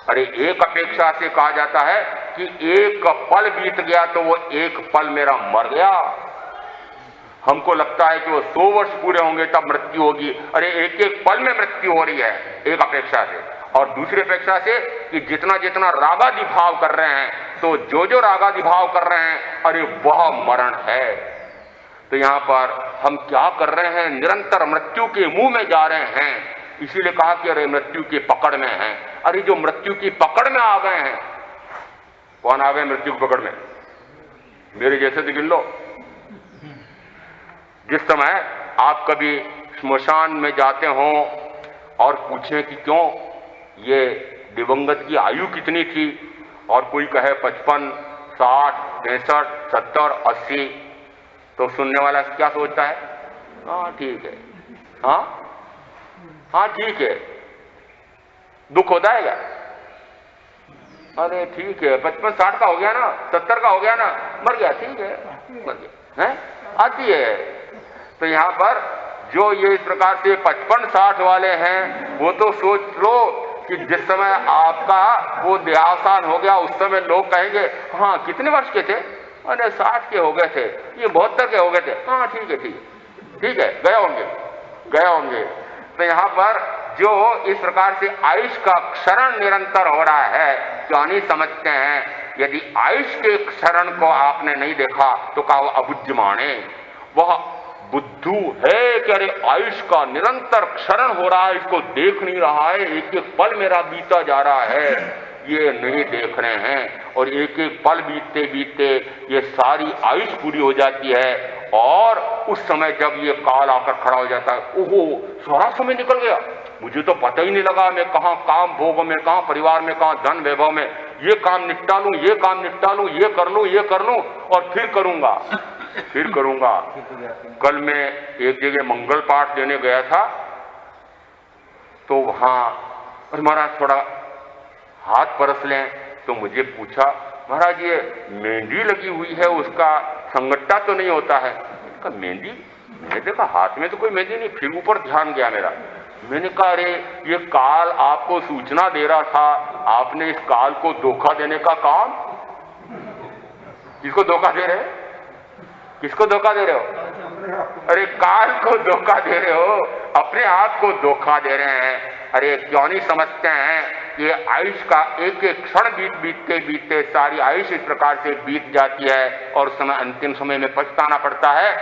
अरे एक अपेक्षा से कहा जाता है कि एक पल बीत गया तो वो एक पल मेरा मर गया। हमको लगता है कि वो 100 वर्ष पूरे होंगे तब मृत्यु होगी। अरे एक एक पल में मृत्यु हो रही है एक अपेक्षा से। और दूसरी अपेक्षा से कि जितना जितना रागादि भाव कर रहे हैं, तो जो रागादि भाव कर रहे हैं, अरे वह मरण है। तो यहां पर हम क्या कर रहे हैं? निरंतर मृत्यु के मुंह में जा रहे हैं। इसीलिए कहा कि अरे मृत्यु की पकड़ में हैं। अरे जो मृत्यु की पकड़ में आ गए हैं, कौन आ गए मृत्यु की पकड़ में? मेरे जैसे तो गिन लो। जिस समय आप कभी श्मशान में जाते हो और पूछें कि क्यों ये दिवंगत की आयु कितनी थी, और कोई कहे 55, 60, 65, 70, 80, तो सुनने वाला क्या सोचता है? हाँ ठीक है, हाँ ठीक है। दुख होता है क्या? अरे ठीक है, 55, 60 का हो गया ना, 70 का हो गया ना, मर गया, ठीक है, मर गया है, आती है। तो यहां पर जो ये इस प्रकार से 55, 60 वाले हैं, वो तो सोच लो कि जिस समय आपका वो देहावसान हो गया, उस समय लोग कहेंगे हाँ कितने वर्ष के थे? अरे 60 के हो गए थे, ये 72 के हो गए थे। हाँ ठीक है, ठीक है, गए होंगे। तो यहां पर जो इस प्रकार से आयुष का क्षरण निरंतर हो रहा है, क्यों नहीं समझते हैं? यदि आयुष के क्षरण को आपने नहीं देखा तो कहा अबुद्धमाने, वह बुद्धू है कि अरे आयुष का निरंतर क्षरण हो रहा है, इसको देख नहीं रहा है, एक एक पल मेरा बीता जा रहा है, ये नहीं देख रहे हैं। और एक एक पल बीतते बीतते ये सारी आयुष पूरी हो जाती है, और उस समय जब ये काल आकर खड़ा हो जाता है, ओहो सारा समय निकल गया, मुझे तो पता ही नहीं लगा मैं कहाँ काम भोग में, कहाँ परिवार में, कहाँ धन वैभव में, ये काम निपटा लूं, ये काम निपटा लूं, ये कर लूं और फिर करूंगा। कल मैं एक जगह मंगल पाठ देने गया था, तो वहां महाराज थोड़ा हाथ परस लें, तो मुझे पूछा महाराज ये मेहंदी लगी हुई है, उसका संगट्टा तो नहीं होता है? मेहंदी? मैंने देखा हाथ में तो कोई मेहंदी नहीं, फिर ऊपर ध्यान गया मेरा। मैंने कहा अरे ये काल आपको सूचना दे रहा था, आपने इस काल को धोखा देने का काम। किसको धोखा दे रहे हो? किसको धोखा दे रहे हो? अरे काल को धोखा दे रहे हो, अपने आप को धोखा दे रहे हैं। अरे क्यों नहीं समझते हैं कि आयुष का एक एक क्षण बीतते सारी आयुष इस प्रकार से बीत जाती है, और समय अंतिम समय में पछताना पड़ता है।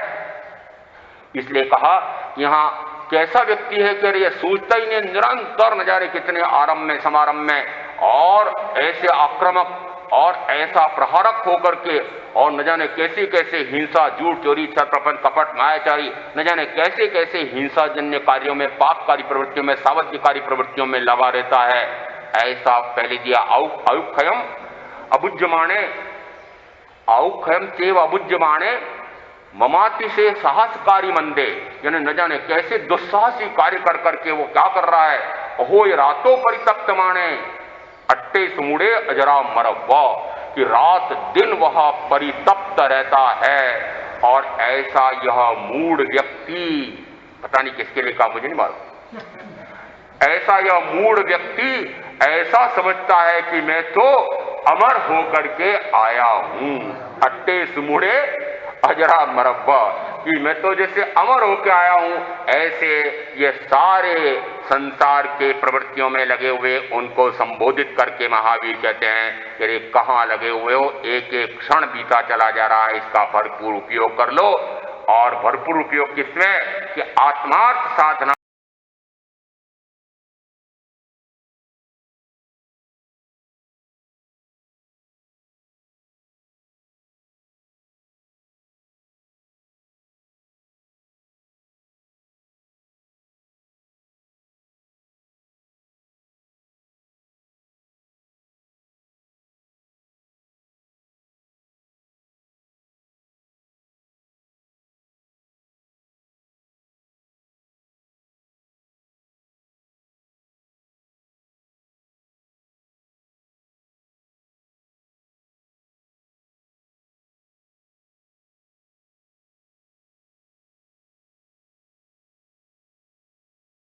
इसलिए कहा यहां कैसा व्यक्ति है कि अरे ये सोचता ही नहीं, निरंतर न जाने कितने आरंभ में समारंभ में और ऐसे आक्रामक और ऐसा प्रहारक होकर के और न जाने कैसे कैसे हिंसा, झूठ, चोरी, छल, प्रपंच, कपट, मायाचारी, न जाने कैसे कैसे हिंसाजन्य कार्यों में, पापकारी प्रवृत्तियों में, सावध्यकारी प्रवृत्तियों में लगा रहता है। ऐसा पहले दिया औक्षयम अबुज्यमाणे, औक्षयम चेव अबुज्यमाणे ममाति से साहसकारी मंदे, यानी न जाने कैसे दुस्साहसी कार्य कर करके वो क्या कर रहा है। अहो ये रातों परितप्त माने अट्टे सुमुड़े अजरा मरवा, कि रात दिन वह परितप्त रहता है। और ऐसा यह मूढ़ व्यक्ति, पता नहीं किसके लिखा मुझे नहीं मालूम, ऐसा यह मूढ़ व्यक्ति ऐसा समझता है कि मैं तो अमर होकर के आया हूं। अट्टे सुमुड़े अजरा मरब्बा, कि मैं तो जैसे अमर होकर आया हूं, ऐसे ये सारे संसार के प्रवृत्तियों में लगे हुए उनको संबोधित करके महावीर कहते हैं कि अरे कहां लगे हुए हो, एक एक क्षण बीता चला जा रहा है, इसका भरपूर उपयोग कर लो। और भरपूर उपयोग किसमें कि आत्मार्थ साधना